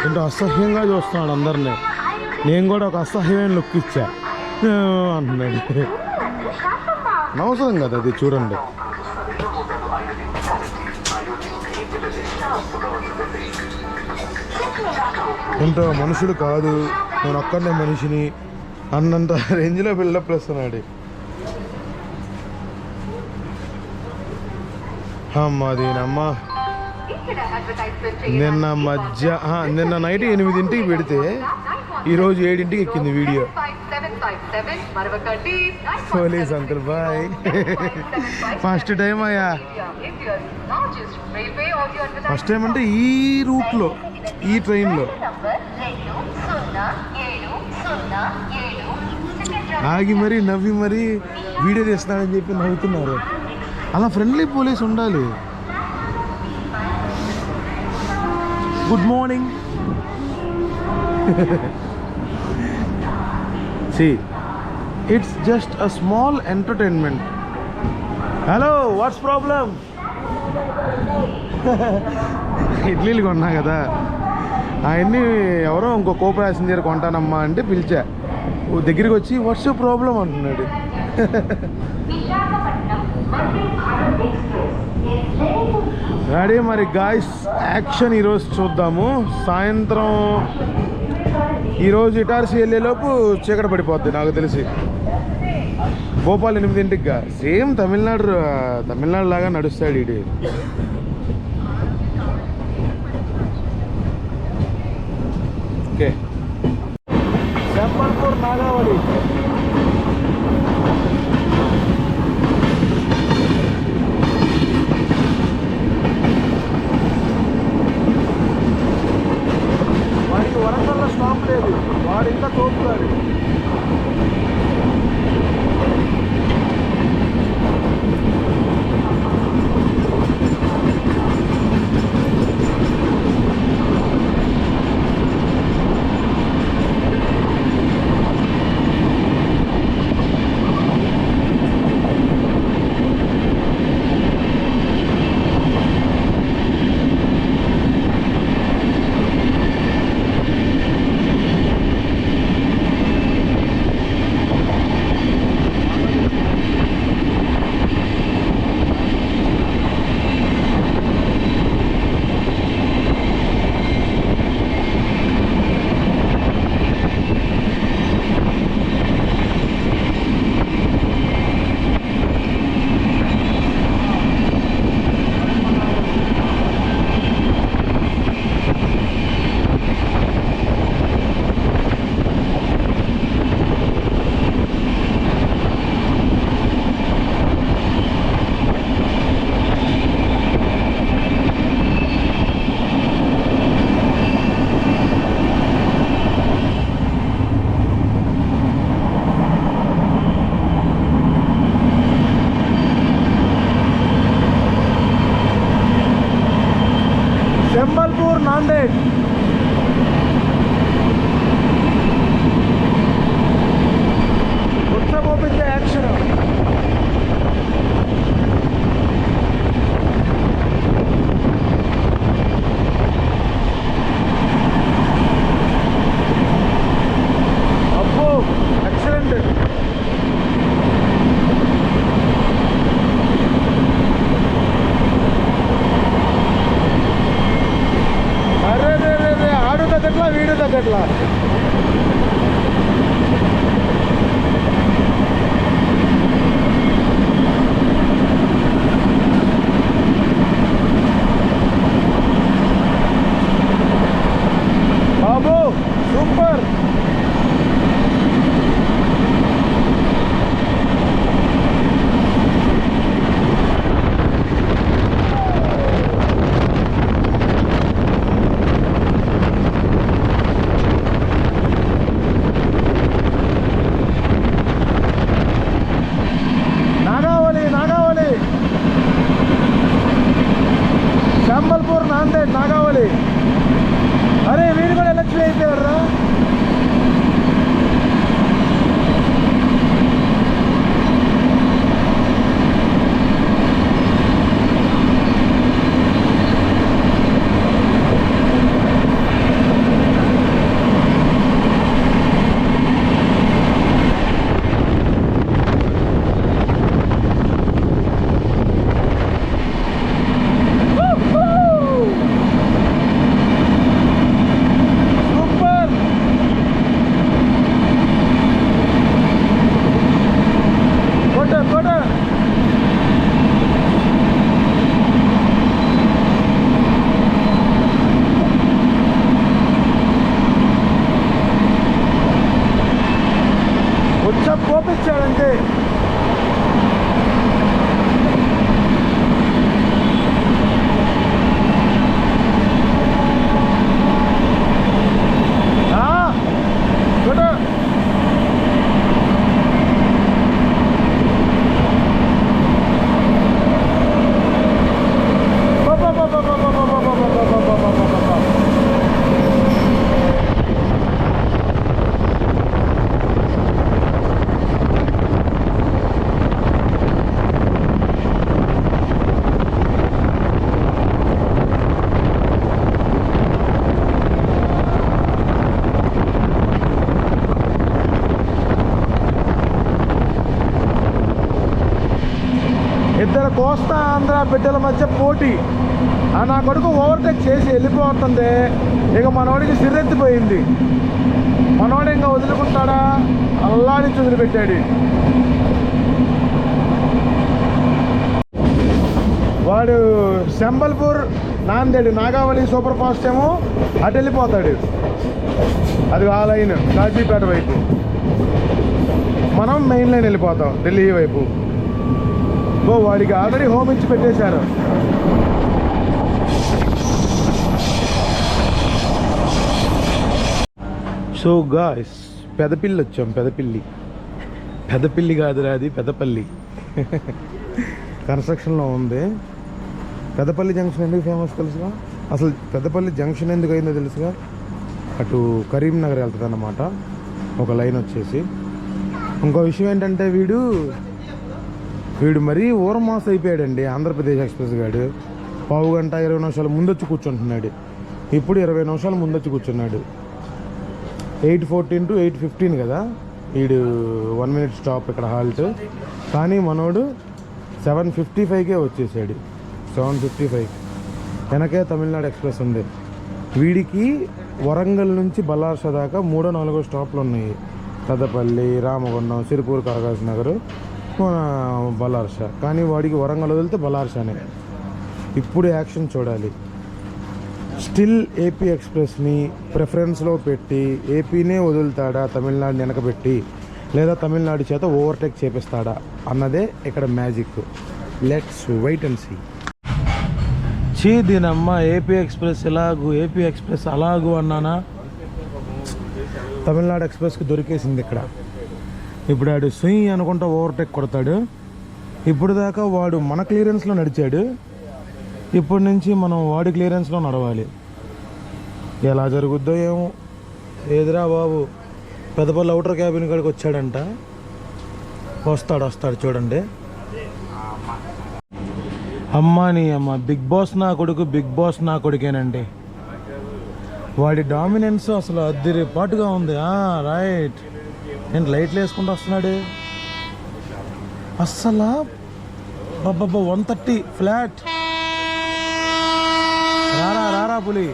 ఏంటో అసహ్యంగా చూస్తున్నాడు అందరినీ. నేను కూడా ఒక అసహ్యమైన లుక్ ఇచ్చా అంటున్నాడు. అనవసరం కదా అది. చూడండి, ఏంటో మనుషులు కాదు, నేను ఒక్కనే మనిషిని అన్నంత రేంజ్లో బిల్డప్ వేస్తున్నాడు. అమ్మ దీనమ్మ నిన్న నైట్ 8ంటికి పెడితే ఈరోజు 7ంటికి ఎక్కింది video. Police uncle bye. First time అయ్యా, ఫస్ట్ టైం అంటే ఈ రూట్లో, ఈ ట్రైన్లో ఆగి మరీ నవ్వి మరీ వీడియో తీస్తున్నాడని చెప్పి నవ్వుతున్నారు. అలా ఫ్రెండ్లీ పోలీస్ ఉండాలి. Good morning. See, it's just a small entertainment. Hello, what's problem? ఇడ్లీలు కొన్నా కదా, అవన్నీ ఎవరో ఇంకో కో ప్యాసింజర్ కొంటానమ్మా అంటే పిలిచా. దగ్గరికి వచ్చి వాట్స్ యువర్ ప్రాబ్లం అంటున్నాడు. రెడీ మరి గాయ్స్, యాక్షన్ ఈరోజు చూద్దాము. సాయంత్రం ఈరోజు ఇటార్సీ వెళ్ళేలోపు చీకటి పడిపోద్ది నాకు తెలిసి. భోపాల్ 8ంటికి సేమ్ తమిళనాడు లాగా నడుస్తాడు ఇది. ఓకే, సంబల్పూర్ నాగావళి. వాడికి వరంగల్లో స్టాప్ లేదు, వాడు ఇంకా తోపుతాడు. संबलपुर नांदेड़ उत्सव ओपन एक्शन अब्बो एक्सीलेंट వీడియో తగ్గట్లా. బాబు సూపర్. ఇక్కడ కోస్తా ఆంధ్ర బిడ్డల మధ్య పోటీ. నా కొడుకు ఓవర్టేక్ చేసి వెళ్ళిపోతుంది. ఇక మనోడికి సిర్రెత్తిపోయింది. మనోడు ఇంకా వదులుకుంటాడా? అల్లాడిచ్చి వదిలిపెట్టాడు. వాడు సంబల్పూర్, నాందేడ్, నాగావళి సూపర్ ఫాస్ట్ ఏమో అటు వెళ్ళిపోతాడు. అది ఆ లైన్ కాజీపేట వైపు. మనం మెయిన్ లైన్ వెళ్ళిపోతాం ఢిల్లీ వైపు. వాడికి ఆల్రెడీ హోమ్ ఇచ్చి పెట్టేశారు. సో గాయ్స్, పెదపిల్లి వచ్చాం. పెదపిల్లి కాదురా, అది పెదపల్లి. కన్స్ట్రక్షన్లో ఉంది. పెదపల్లి జంక్షన్ ఎందుకు ఫేమస్ తెలుసుగా? అసలు పెదపల్లి జంక్షన్ ఎందుకు అయిందో తెలుసుగా? అటు కరీంనగర్ వెళ్తుంది అన్నమాట ఒక లైన్ వచ్చేసి. ఇంకో విషయం ఏంటంటే వీడు మరీ ఊరమాస్ అయిపోయాడండి. ఆంధ్రప్రదేశ్ ఎక్స్ప్రెస్ గాడు పావు గంట 20 నిమిషాలు ముందొచ్చి కూర్చుంటున్నాడు. ఇప్పుడు 20 నిమిషాలు ముందొచ్చి కూర్చున్నాడు. 8:14 to 8:15 కదా వీడు 1 minute స్టాప్ ఇక్కడ హాల్ట్. కానీ మనోడు 7:55కే వచ్చేసాడు. 7:55 వెనకే తమిళనాడు ఎక్స్ప్రెస్ ఉంది. వీడికి వరంగల్ నుంచి బల్లార్ష దాకా 3-4 స్టాప్లు ఉన్నాయి. పెద్దపల్లి, రామగుండం, సిరిపూర్, కరగాస్ నగర్, బల్లార్ష. కానీ వాడికి వరంగల్ వదిలితే బల్లార్షనే. ఇప్పుడు యాక్షన్ చూడాలి. స్టిల్ ఏపీ ఎక్స్ప్రెస్ని ప్రిఫరెన్స్లో పెట్టి ఏపీనే వదులుతాడా, తమిళనాడుని వెనకబెట్టి, లేదా తమిళనాడు చేత ఓవర్టేక్ చేపిస్తాడా అన్నదే ఇక్కడ magic. Let's wait and see. దీనమ్మ ఏపీ ఎక్స్ప్రెస్ ఇలాగూ, ఏపీ ఎక్స్ప్రెస్ అలాగూ అన్నానా? తమిళనాడు ఎక్స్ప్రెస్కి దొరికేసింది ఇక్కడ. ఇప్పుడు వాడు సుయి అనుకుంటా ఓవర్టేక్ కొడతాడు. ఇప్పుడు దాకా వాడు మన క్లియరెన్స్లో నడిచాడు. ఇప్పటి నుంచి మనం వాడి క్లియరెన్స్లో నడవాలి. ఎలా జరుగుద్దో ఏమో. ఏదిరా బాబు, పెద్దపల్లి అవుటర్ క్యాబిన్ కాడికి వచ్చాడంట. వస్తాడు చూడండి. అమ్మ బిగ్ బాస్ నా కొడుకేనండి. వాడి డామినెన్స్ అసలు అద్దిరిపాటుగా ఉంది. రైట్, నేను లైట్లు వేసుకుంటూ వస్తున్నాడు. అస్సలు 130 ఫ్లాట్. రారా పులి.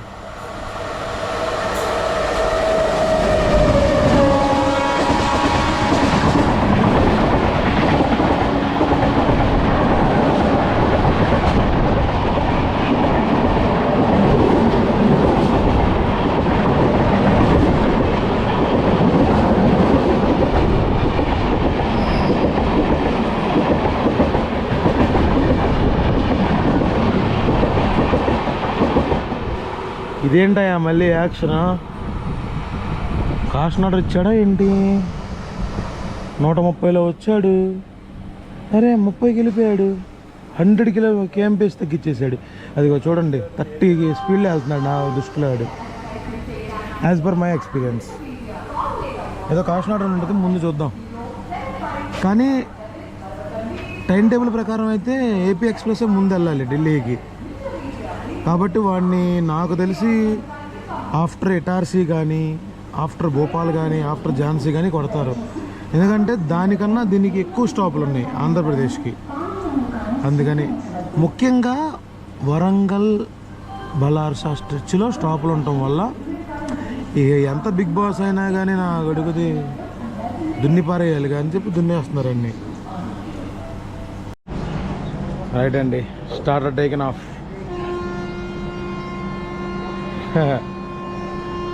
ఇదేంటయ్యా మళ్ళీ యాక్షన్? కాషనాడర్ ఇచ్చాడా ఏంటి? 130లో వచ్చాడు. అరే 30కి వెళ్ళిపోయాడు. 100 kmph తగ్గించేసాడు. అదిగో చూడండి, 30 స్పీడ్లో వెళ్తున్నాడు నా దృష్టిలో. ఆడు యాజ్ పర్ మై ఎక్స్పీరియన్స్ ఏదో కాషనాడర్ ఉంటుంది, ముందు చూద్దాం. కానీ టైం టేబుల్ ప్రకారం అయితే ఏపీ ఎక్స్ప్రెస్ ముందు వెళ్ళాలి ఢిల్లీకి. కాబట్టి వాడిని నాకు తెలిసి ఆఫ్టర్ ఇటార్సీ కానీ, ఆఫ్టర్ భోపాల్ కానీ, ఆఫ్టర్ ఝాన్సీ కానీ కొడతారు. ఎందుకంటే దానికన్నా దీనికి ఎక్కువ స్టాపులు ఉన్నాయి ఆంధ్రప్రదేశ్కి. అందుకని ముఖ్యంగా వరంగల్, బల్లార్ష స్ట్రెచ్లో స్టాపులు ఉండటం వల్ల ఇక ఎంత బిగ్ బాస్ అయినా కానీ నా గడుగుది దున్నిపారేయాలి అని చెప్పి దున్నేస్తున్నారండి. రైట్ అండి, starter taken off.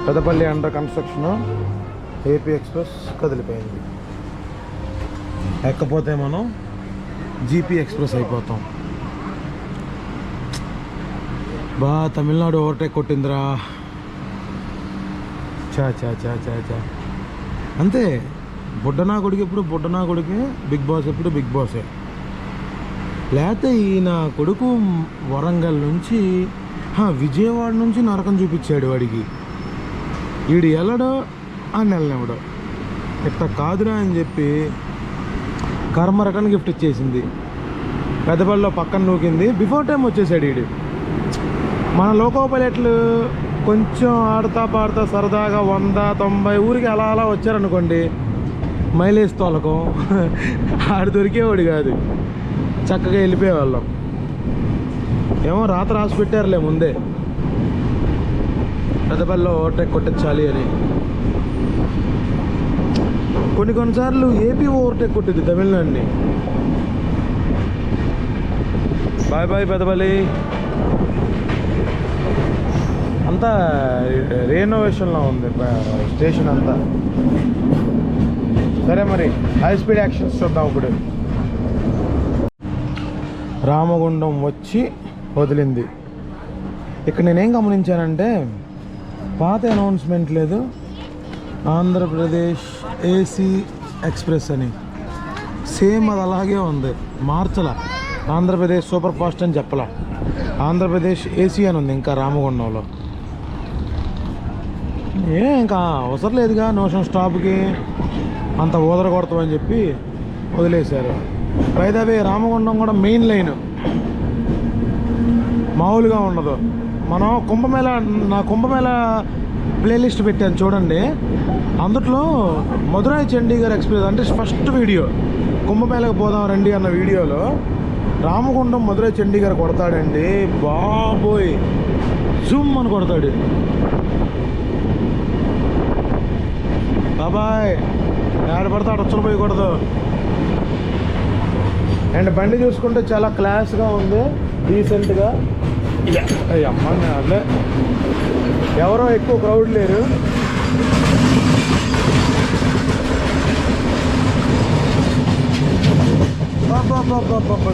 Pedapalli under construction. AP express కదిలిపోయింది. ఎక్కపోతే మనం జీపీ ఎక్స్ప్రెస్ అయిపోతాం. తమిళనాడు ఓవర్టేక్ కొట్టిందిరా. చా అంతే. బుడ్డనా కొడుకు ఎప్పుడు బుడ్డనా కొడుకే, బిగ్ బాస్ ఎప్పుడు బిగ్ బాసే. లేకపోతే ఈయన కొడుకు వరంగల్ నుంచి, విజయవాడ నుంచి నరకం చూపించాడు వాడికి. వీడు వెళ్ళడో అని వెళ్ళనివ్వడో. ఇట్లా కాదురా అని చెప్పి కర్మ రిటర్న్ గిఫ్ట్ ఇచ్చేసింది. పెద్దపల్లిలో పక్కన నూకింది. బిఫోర్ టైం వచ్చేసాడు వీడు. మన లోకో పైలట్లు కొంచెం ఆడతా పాడతా సరదాగా 100-90 ఊరికి అలా వచ్చారనుకోండి, మైలేజ్ తోలకం ఆడు దొరికేవాడు కాదు. చక్కగా వెళ్ళిపోయేవాళ్ళం. ఏమో రాసి పెట్టారులే ముందే, పెద్దపల్లిలో ఓవర్టేక్ కొట్టించాలి అని. కొన్నిసార్లు ఏపీ ఓవర్టేక్ కొట్టింది తమిళనాడుని. Bye bye Peddapalli. అంతా రెనోవేషన్లో ఉంది స్టేషన్ అంతా. సరే మరి హై స్పీడ్ యాక్షన్స్ చూద్దాం ఇప్పుడు. రామగుండం వచ్చి వదిలింది. ఇక్కడ నేనేం గమనించానంటే పాత అనౌన్స్మెంట్ లేదు, ఆంధ్రప్రదేశ్ ఏసీ ఎక్స్ప్రెస్ అని సేమ్ అది అలాగే ఉంది, మార్చలా. ఆంధ్రప్రదేశ్ సూపర్ ఫాస్ట్ అని చెప్పలా, ఆంధ్రప్రదేశ్ ఏసీ అని ఉంది ఇంకా రామగుండంలో. ఇంకా అవసరం లేదుగా నోషన్ స్టాప్కి అంత ఊదర కొడతామని చెప్పి వదిలేశారు. బైదవే రామగుండం కూడా మెయిన్ లైన్ మామూలుగా ఉండదు. మనం కుంభమేళ ప్లేలిస్ట్ పెట్టాను చూడండి, అందుట్లో మధురై చండీగఢ్ ఎక్స్ప్రెస్ అంటే ఫస్ట్ వీడియో, కుంభమేళకు పోదాం రండి అన్న వీడియోలో రామగుండం మధురై చండీగఢ్ కొడతాడండి బాబోయ్, జూమ్ అని కొడతాడు. బాబాయ్ ఏడ పడితే అడచలు పోయకూడదు. అండ్ బండి చూసుకుంటే చాలా క్లాస్గా ఉంది, డీసెంట్గా. అమ్మ అట్లే ఎవరో ఎక్కువ క్రౌడ్ లేరు.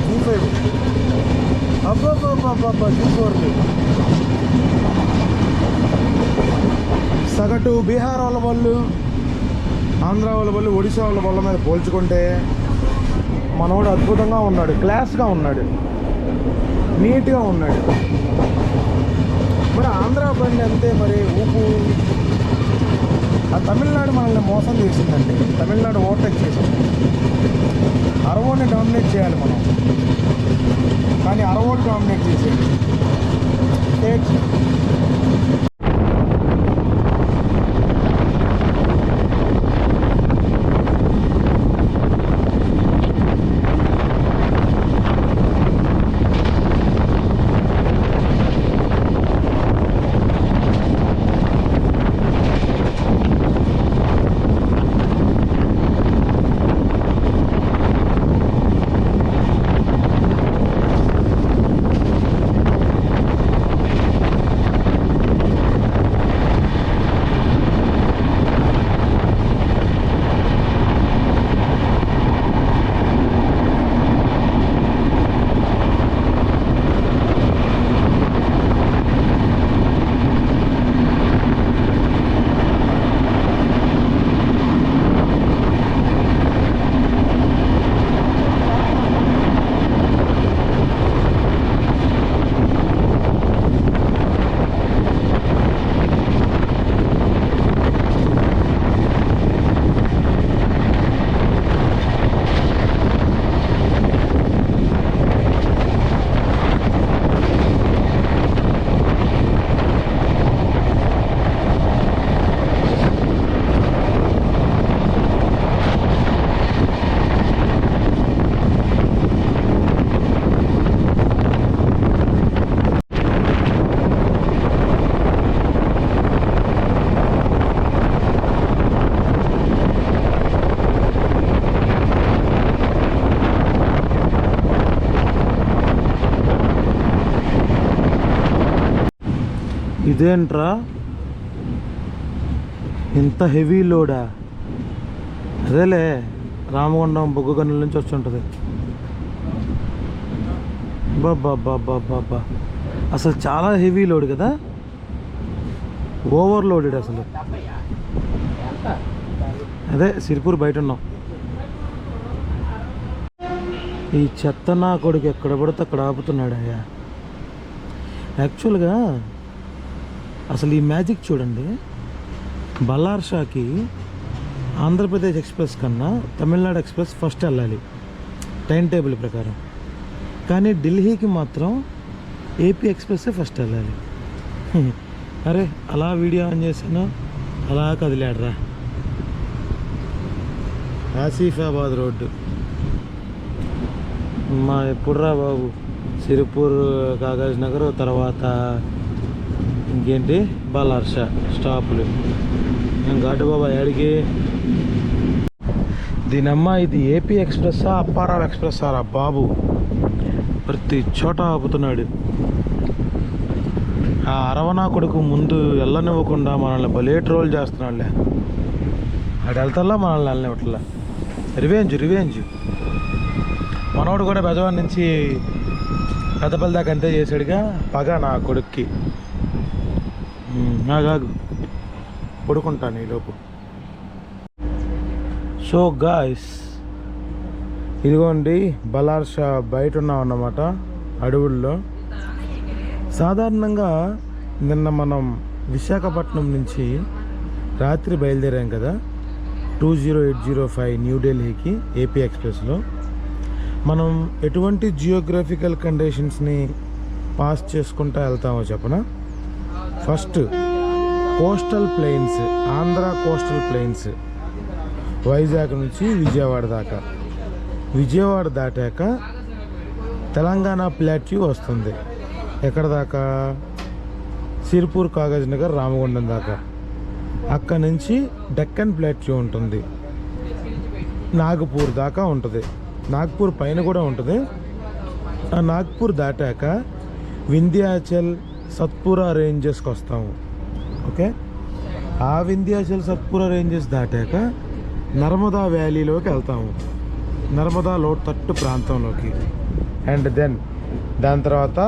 చూసేది చూసుకోండి. సగటు బీహార్ వాళ్ళ వాళ్ళు, ఆంధ్ర వాళ్ళ వాళ్ళు, ఒడిశా వాళ్ళ వాళ్ళ మీద పోల్చుకుంటే మనోడు అద్భుతంగా ఉన్నాడు, క్లాస్గా ఉన్నాడు, నీట్గా ఉన్నాడు. మరి ఆంధ్ర బండి అంతే మరి ఊపు. ఆ తమిళనాడు మనల్ని మోసం చేసిందండి, తమిళనాడు ఓవర్టేక్ చేసింది. అరవోని డామినేట్ చేయాలి మనం, కానీ అరవోని డామినేట్ చేసేది. ఇదేంట్రా ఇంత హెవీ లోడా? అదేలే రామగుండం బొగ్గు గనుల నుంచి వచ్చి బాబా అసలు చాలా హెవీ లోడ్ కదా, ఓవర్లోడెడ్ అసలు. అదే సిరిపూర్ బయట ఉన్నాం. ఈ చెత్త నా కొడుకు ఎక్కడ పడితే అక్కడ ఆపుతున్నాడు అయ్యా. యాక్చువల్గా అసలు ఈ మ్యాజిక్ చూడండి, బల్లార్ షాకి ఆంధ్రప్రదేశ్ ఎక్స్ప్రెస్ కన్నా తమిళనాడు ఎక్స్ప్రెస్ ఫస్ట్ వెళ్ళాలి టైం టేబుల్ ప్రకారం, కానీ ఢిల్లీకి మాత్రం ఏపీ ఎక్స్ప్రెస్సే ఫస్ట్ వెళ్ళాలి. అరే అలా వీడియో ఆన్ చేసాను, అలా కదిలాడరా. ఆసిఫాబాద్ రోడ్డు మా ఎప్పుడురా బాబు సిరిపూర్ కాగజ్ నగర్ తర్వాత ఇంకేంటి బల్లార్షా స్టాపులు. నేను ఘాటు బాబా ఎడికి దీనమ్మ ఇది ఏపీ ఎక్స్ప్రెస్సా అప్పారావు ఎక్స్ప్రెస్సా రా బాబు, ప్రతి చోట ఆపుతున్నాడు. ఆ అరవనా కొడుకు ముందు వెళ్ళనివ్వకుండా మనల్ని భలే ట్రోల్ చేస్తున్నాడులే. అటు వెళ్తాలా మనల్ని వెళ్ళనివ్వట్లా. రివెంజ్ మనోడు కూడా బెజవాడి నుంచి పెద్దపల్లి దాకా అంతే చేశాడుగా పగ నా కొడుక్కి. నాగాగు పడుకుంటాను ఈలోపు. సో గాయ్స్ ఇదిగోండి బల్లార్షా బయట ఉన్నాం అన్నమాట అడవుల్లో. సాధారణంగా నిన్న మనం విశాఖపట్నం నుంచి రాత్రి బయలుదేరాం కదా 20805 న్యూఢిల్లీకి ఏపీ ఎక్స్ప్రెస్లో. మనం ఎటువంటి జియోగ్రఫికల్ కండిషన్స్ని పాస్ చేసుకుంటూ వెళ్తామో చెప్పనా. First coastal plains, Andhra coastal plains Vizag నుంచి విజయవాడ దాకా. విజయవాడ దాటాక తెలంగాణ ప్లాట్యూ వస్తుంది. ఎక్కడ దాకా? సిరిపూర్ కాగజ్ నగర్ రామగుండం దాకా. అక్కడ నుంచి డెక్కన్ ప్లాట్యూ ఉంటుంది, నాగపూర్ దాకా ఉంటుంది. నాగ్పూర్ పైన కూడా ఉంటుంది. ఆ నాగ్పూర్ దాటాక వింధ్యాచల్ సత్పురా రేంజెస్కి వస్తాము. ఓకే, ఆ వింధ్యాచల్ సత్పురా రేంజెస్ దాటాక నర్మదా వ్యాలీలోకి వెళ్తాము, నర్మదా లోతట్టు ప్రాంతంలోకి. అండ్ దెన్ దాని తర్వాత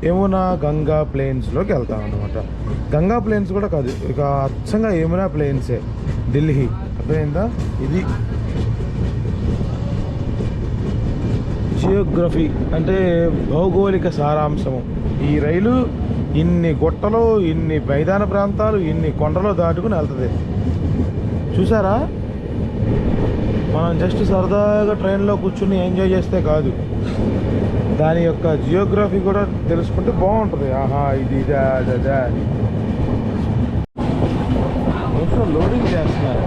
యమునా గంగా ప్లెయిన్స్లోకి వెళ్తాం అన్నమాట. గంగా ప్లెయిన్స్ కూడా కాదు, ఇక అచ్చంగా యమునా ప్లెయిన్సే ఢిల్లీ. అర్థమైందా? ఇది జియోగ్రఫీ అంటే భౌగోళిక సారాంశము. ఈ రైలు ఇన్ని గుట్టలు, ఇన్ని మైదాన ప్రాంతాలు, ఇన్ని కొండలు దాటుకుని వెళ్తుంది. చూసారా? మనం జస్ట్ సరదాగా ట్రైన్లో కూర్చుని ఎంజాయ్ చేస్తే కాదు, దాని యొక్క జియోగ్రఫీ కూడా తెలుసుకుంటే బాగుంటుంది. ఆహా ఇది ఇదా అదా అని. లోడింగ్ చేస్తున్నారు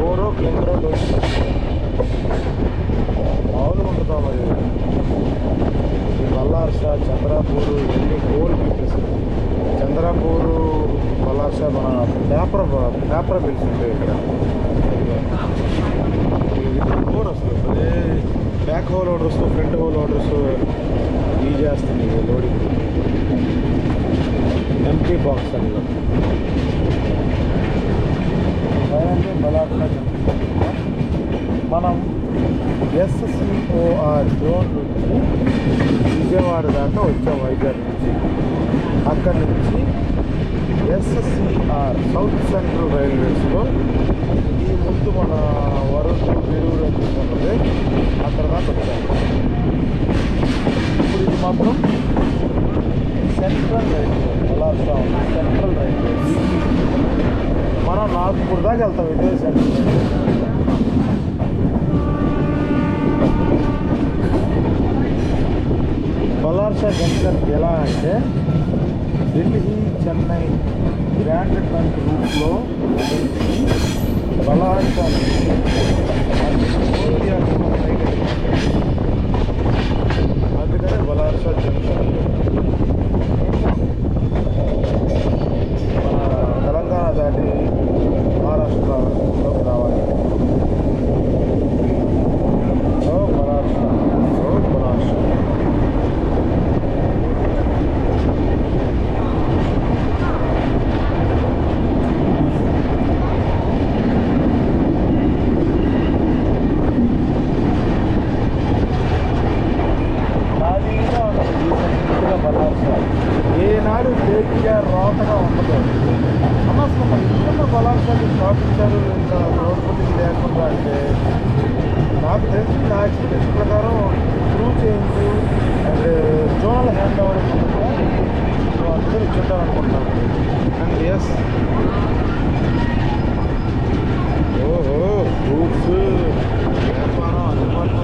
ఓరో కేంద్ర లోడింగ్ మామూలుగా ఉంటుందా మరి. ఈ బల్లార్షా, చంద్రాపూర్ ఇవన్నీ గోల్ పీపుల్స్. చంద్రాపూర్, బల్లార్షా మన పేపర్ బిల్స్ ఉంటాయి ఇక్కడ. ఫోర్ వస్తుంది, back whole orders, front whole orders ఇవి చేస్తుంది లోడింగ్. ఎంటీ బాక్స్ అని మనం ఎస్సిఓఆర్ జోన్ నుంచి విజయవాడ దాకా వచ్చాం వైజాగ్ నుంచి. అక్కడి నుంచి ఎస్సిఆర్ సౌత్ సెంట్రల్ రైల్వేస్లో ఈ ముందు మన వరకు విరూరు ఉంటుంది అక్కడ దాకా వచ్చాము. ఇప్పుడు ఇది మాత్రం central railway, Ballarshah central railway. మనం నాగ్పూర్ దాకా వెళ్తాం, ఇదే సెంట్రల్ రైల్వే. బల్లార్షా జంక్షన్ ఎలా అంటే ఢిల్లీ చెన్నై గ్రాండ్ ట్రంక్ రూట్లో బల్లార్షా అందుకనే బల్లార్షా జంక్షన్. మన తెలంగాణ దాటి మహారాష్ట్రలోకి రావాలి. బల్లార్షా బల్లార్షా ఏనాడు తేలిగ్గా రోతగా ఉండదు. అనవసరం ఇంట్లో బలాంశాన్ని స్థాపించారు ఇంకా రోడ్డు లేకుండా అంటే నాకు తెలిసి నా ఎక్స్పీరియన్స్ ప్రకారం through change and zonal hand over అందరూ ఇచ్చేద్దాం అనుకుంటున్నాను. అండ్ ఎస్ ఓహో ఫ్రూట్స్ వ్యాపారం అందుబాటులో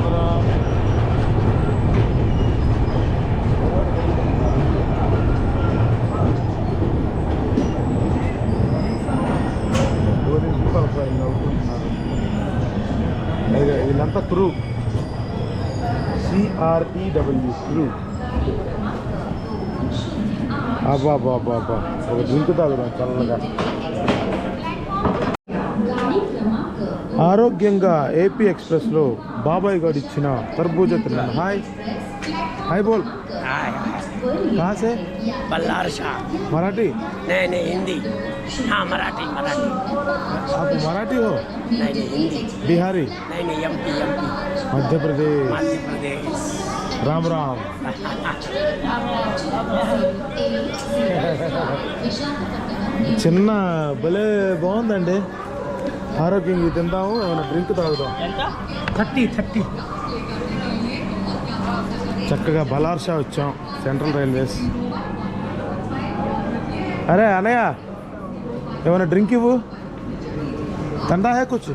సూపర్ ఫ్లైంగ్ అవుతున్నారు. వీళ్ళంతా క్రూ, CREW క్రూ. అబ్బా బాబా అబ్బా, ఒక డ్రింక్ తాగుదాం చల్లగా. ఆరోగ్యంగా ఏపీ ఎక్స్ప్రెస్లో బాబాయ్ గారు ఇచ్చిన తర్బూజా తిన్నాను. హాయ్ హాయ్ బోల్. हाय कहाँ से? बल्लार शाह। मराठी? नहीं हिंदी। हाँ मराठी। आप मराठी हो? नहीं हिंदी। बिहारी? नहीं MP। मध्य प्रदेश। राम राम. చిన్న భలే బాగుందండి. ఆరోగ్యంగా తిందాము, ఏమైనా డ్రింక్ తాగుదాం. 30 చక్కగా బలార్షా వచ్చాం, సెంట్రల్ రైల్వేస్. అరే అనయ్య, ఏమైనా డ్రింక్ ఇవ్వు. ఠండా హే కుచ్?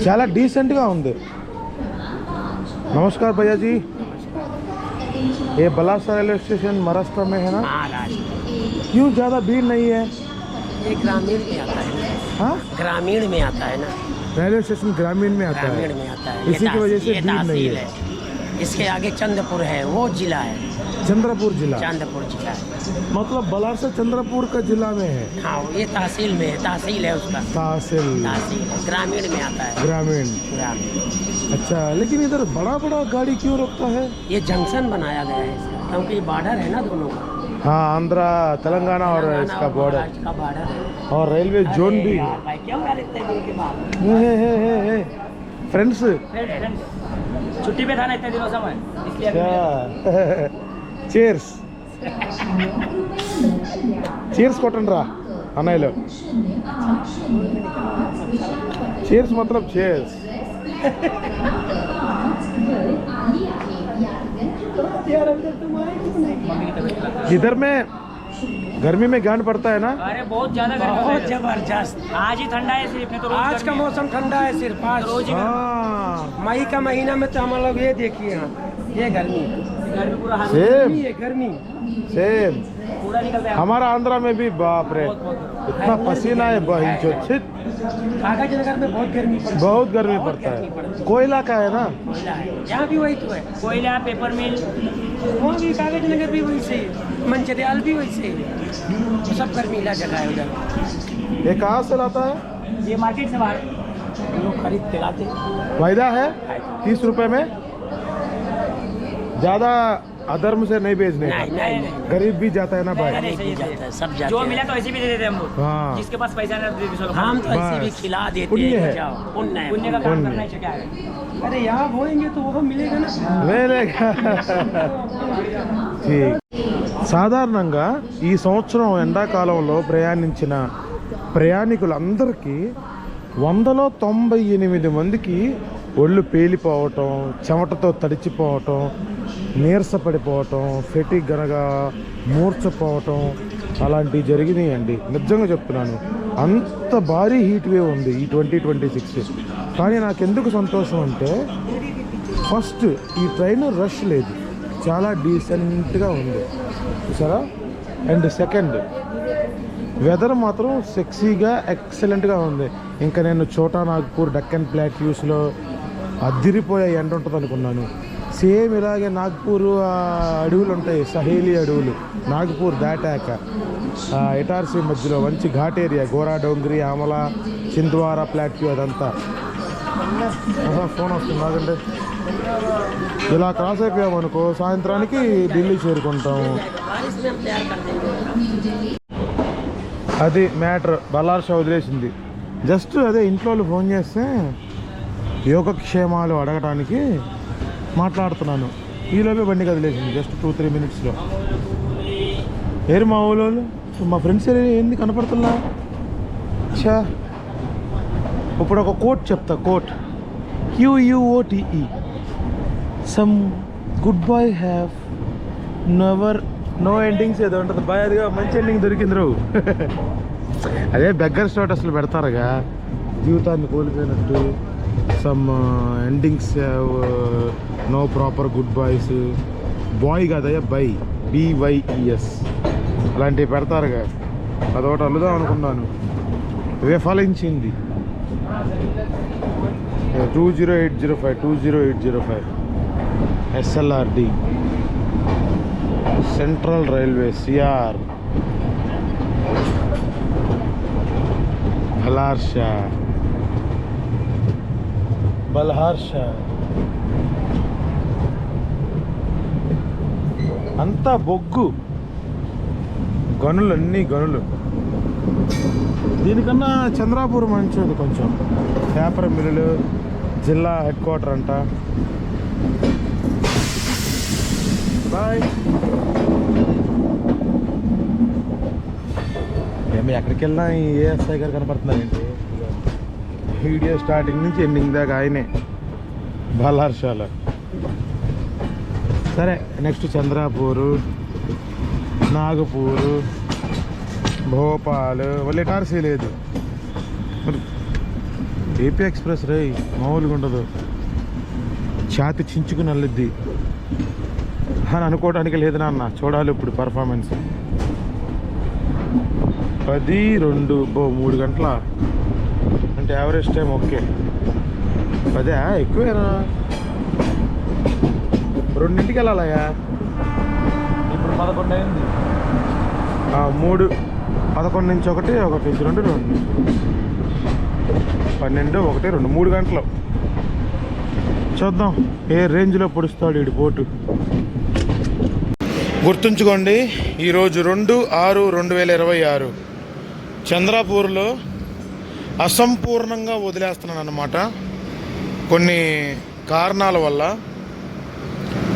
చాలా డీసెంట్గా ఉంది. नमस्कार भैया जी, ये बलासा रेलवे स्टेशन महाराष्ट्र में है ना? महाराष्ट्र। क्यों ज़्यादा भीड़ नहीं है? ये ग्रामीण में आता है ना। हाँ, ग्रामीण में आता है ना। रेलवे स्टेशन ग्रामीण में आता ग्रामीण है, में आता है। इसी की वजह से ये भीड़ नहीं तहसील है। इसके आगे चंद्रपुर है, वो जिला है। चंद्रपुर जिला? चंद्रपुर जिला है। मतलब बलासा चंद्रपुर का जिला में है? हाँ ये तहसील में है, तहसील है उसका। तहसील तहसील है, ग्रामीण में आता है। ग्रामीण। अच्छा, लेकिन इधर बड़ा बड़ा गाड़ी क्यों रोकता है? ये जंक्शन बनाया गया है इसका, क्योंकि बॉर्डर है ना दोनों का। हाँ, आंध्रा तेलंगाना और इसका बॉर्डर महाराष्ट्र का बॉर्डर है। और रेलवे जोन भी है। यार भाई क्यों कर इतने दिन के बाद? फ्रेंड्स, छुट्टी पे था ना इतने दिनों समय, इसलिए చీర్స్ చీర్స్ కొట్టండి రా అన్నయ్యలో. చీర్స్ मतलब చీర్స్. इधर में गर्मी में ज्ञान पड़ता है ना? अरे बहुत ज्यादा गर्मी, बहुत जबरदस्त। आज ही ठंडा है सिर्फ, नहीं तो आज का मौसम ठंडा है सिर्फ। आज रोज ही हाँ, मई का महीना में तो हम लोग ये देखिए यहाँ ये गर्मी पूरा सेम गर्मी सेम. पूरा निकलता है। हमारा आंध्रा में भी बाप रे इतना पसीना है, छिट. कागज नगर में बहुत गर्मी पड़ती है। बहुत गर्मी पड़ता है, कोयला का है ना? कोयला है, यहाँ भी वही तो है, कोयला, पेपर मिल, वहाँ भी कागज नगर भी वैसे, मंचरियाल भी वैसे, तो सब गर्मीला जगह है उधर। ये कहाँ से लाता है? ये मार्केट से बाहर लोग खरीद के लाते हैं। वायदा है 30 रुपए में, ज़्यादा अधर्म से नहीं बेचने का. नहीं गरीब भी जाता है ना भाई. सब जाते जो हैं। मिला तो ऐसे भी दे देते हैं हम लोग। हाँ, जिसके पास पैसा नहीं दे दे हम तो ऐसे भी बस। खिला देते पुण्य हैं। है। जाओ, पुण्य है। पुण्य का काम पुण्य। करना ही क्या है। अरे यहाँ बोएंगे तो वहाँ मिलेगा ना। వేరేగా. సాధారణంగా ఈ సంవత్సరం ఎండాకాలంలో ప్రయాణించిన ప్రయాణికులందరికీ 198 మందికి ఒళ్ళు పేలిపోవటం, చెమటతో తడిచిపోవటం, నీరసపడిపోవటం, ఫెటిక్ గనగా మూర్చపోవటం అలాంటివి జరిగినాయండి. నిజంగా చెప్తున్నాను, అంత భారీ హీట్ వేవ్ ఉంది ఈ 2026. కానీ నాకెందుకు సంతోషం అంటే, ఫస్ట్ ఈ ట్రైన్ రష్ లేదు, చాలా డీసెంట్గా ఉంది చూసారా. అండ్ సెకండ్, వెదర్ మాత్రం సెక్సీగా ఎక్సలెంట్గా ఉంది. ఇంకా నేను చోటా నాగ్పూర్ డక్కన్ ప్లాట్యూస్లో అదిరిపోయే ఎండ ఉంటుంది అనుకున్నాను. సేమ్ ఇలాగే నాగ్పూర్ అడవులు ఉంటాయి, సహేలీ అడవులు. నాగ్పూర్ దాటాక ఇటార్సీ మధ్యలో మంచి ఘాట్ ఏరియా, గోరా డోంగ్రీ, ఆమలా, చింద్వారా ప్లాట్యూ అదంతా. ఫోన్ వస్తుంది ఆగండి. ఇలా క్రాస్ అయిపోయామనుకో సాయంత్రానికి ఢిల్లీ చేరుకుంటాము. అది మ్యాటర్. బలార్షా వదిలేసింది. జస్ట్ అదే ఇంట్లో వాళ్ళు ఫోన్ చేస్తే యోగక్షేమాలు అడగటానికి మాట్లాడుతున్నాను. ఈలోపే బండి కదిలేసింది జస్ట్ 2-3 మినిట్స్లో. ఏరు మా ఊళ్ళో మా ఫ్రెండ్స్ ఏంది కనపడుతున్నా. చా, ఇప్పుడు ఒక కోట్ చెప్తా. Quote QUOTE. Some good boy have never no endings ఏదో ఉంటుంది బాయ్. అదిగా మంచి ఎండింగ్ దొరికింది రావు. అదే బెగ్గర్ స్టేటస్లు పెడతారుగా, జీవితాన్ని కోల్పోయినట్టు. Some endings no proper good boys. Boy కాదయ్యా, బై BYES అలాంటివి పెడతారుగా. అదొకటి అల్లుదాం అనుకున్నాను, విఫలించింది. 20805 SLRD central railway CR Balharshah అంతా బొగ్గు గనులు, అన్నీ గనులు. దీనికన్నా చంద్రాపూర్ మంచిది కొంచెం. పేపర్ మిల్లులు, జిల్లా హెడ్ క్వార్టర్ అంట. బాయ్. ఏమి ఎక్కడికి వెళ్ళినా ఈ ఏఎస్ఐ గారు కనపడుతున్నారండి. వీడియో స్టార్టింగ్ నుంచి ఎండింగ్ దాకా ఆయనే, బల్హార్షాల. సరే, నెక్స్ట్ చంద్రాపూరు, నాగపూరు, భోపాల్. వాళ్ళు టార్సీ లేదు. మరి ఏపీ ఎక్స్ప్రెస్ రై మామూలుగా ఉండదు, ఛాతి చించుకుని వెళ్ళిద్ది అని అనుకోవడానికి లేదు నాన్న. చూడాలి ఇప్పుడు పర్ఫార్మెన్స్. 10-2 3 గంటల అంటే యావరేజ్ టైం. ఓకే, 10 ఎక్కువేనా? 2ంటికి వెళ్ళాలయ్యా. ఇప్పుడు 11 అయింది. 3 11 నుంచి 1 నుంచి 2 12 1 2 3 గంటలు. చూద్దాం ఏ రేంజ్లో పొడుస్తాడు వీడి పోటు. గుర్తుంచుకోండి, ఈరోజు 2/6/2026 చంద్రాపూర్లో అసంపూర్ణంగా వదిలేస్తున్నాను అన్నమాట. కొన్ని కారణాల వల్ల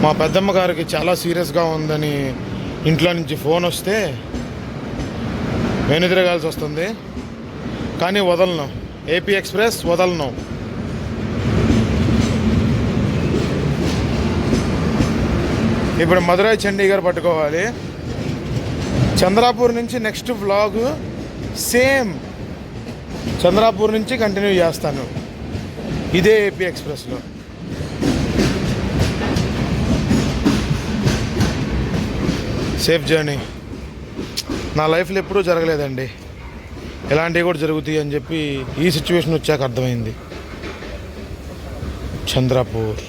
మా పెద్దమ్మ గారికి చాలా సీరియస్గా ఉందని ఇంట్లో నుంచి ఫోన్ వస్తే వెనుదిరగాల్సి వస్తుంది. కానీ వదలను, ఏపీ ఎక్స్ప్రెస్ వదలను. ఇప్పుడు మదురై చండీగఢ్ పట్టుకోవాలి. చంద్రాపూర్ నుంచి నెక్స్ట్ వ్లాగ్ సేమ్ చంద్రాపూర్ నుంచి కంటిన్యూ చేస్తాను, ఇదే ఏపీ ఎక్స్ప్రెస్లో. Safe journey. నా లైఫ్లో ఎప్పుడూ జరగలేదండి, ఇలాంటివి కూడా జరుగుతాయి అని చెప్పి ఈ సిచ్యువేషన్ వచ్చాక అర్థమైంది. చంద్రాపూర్.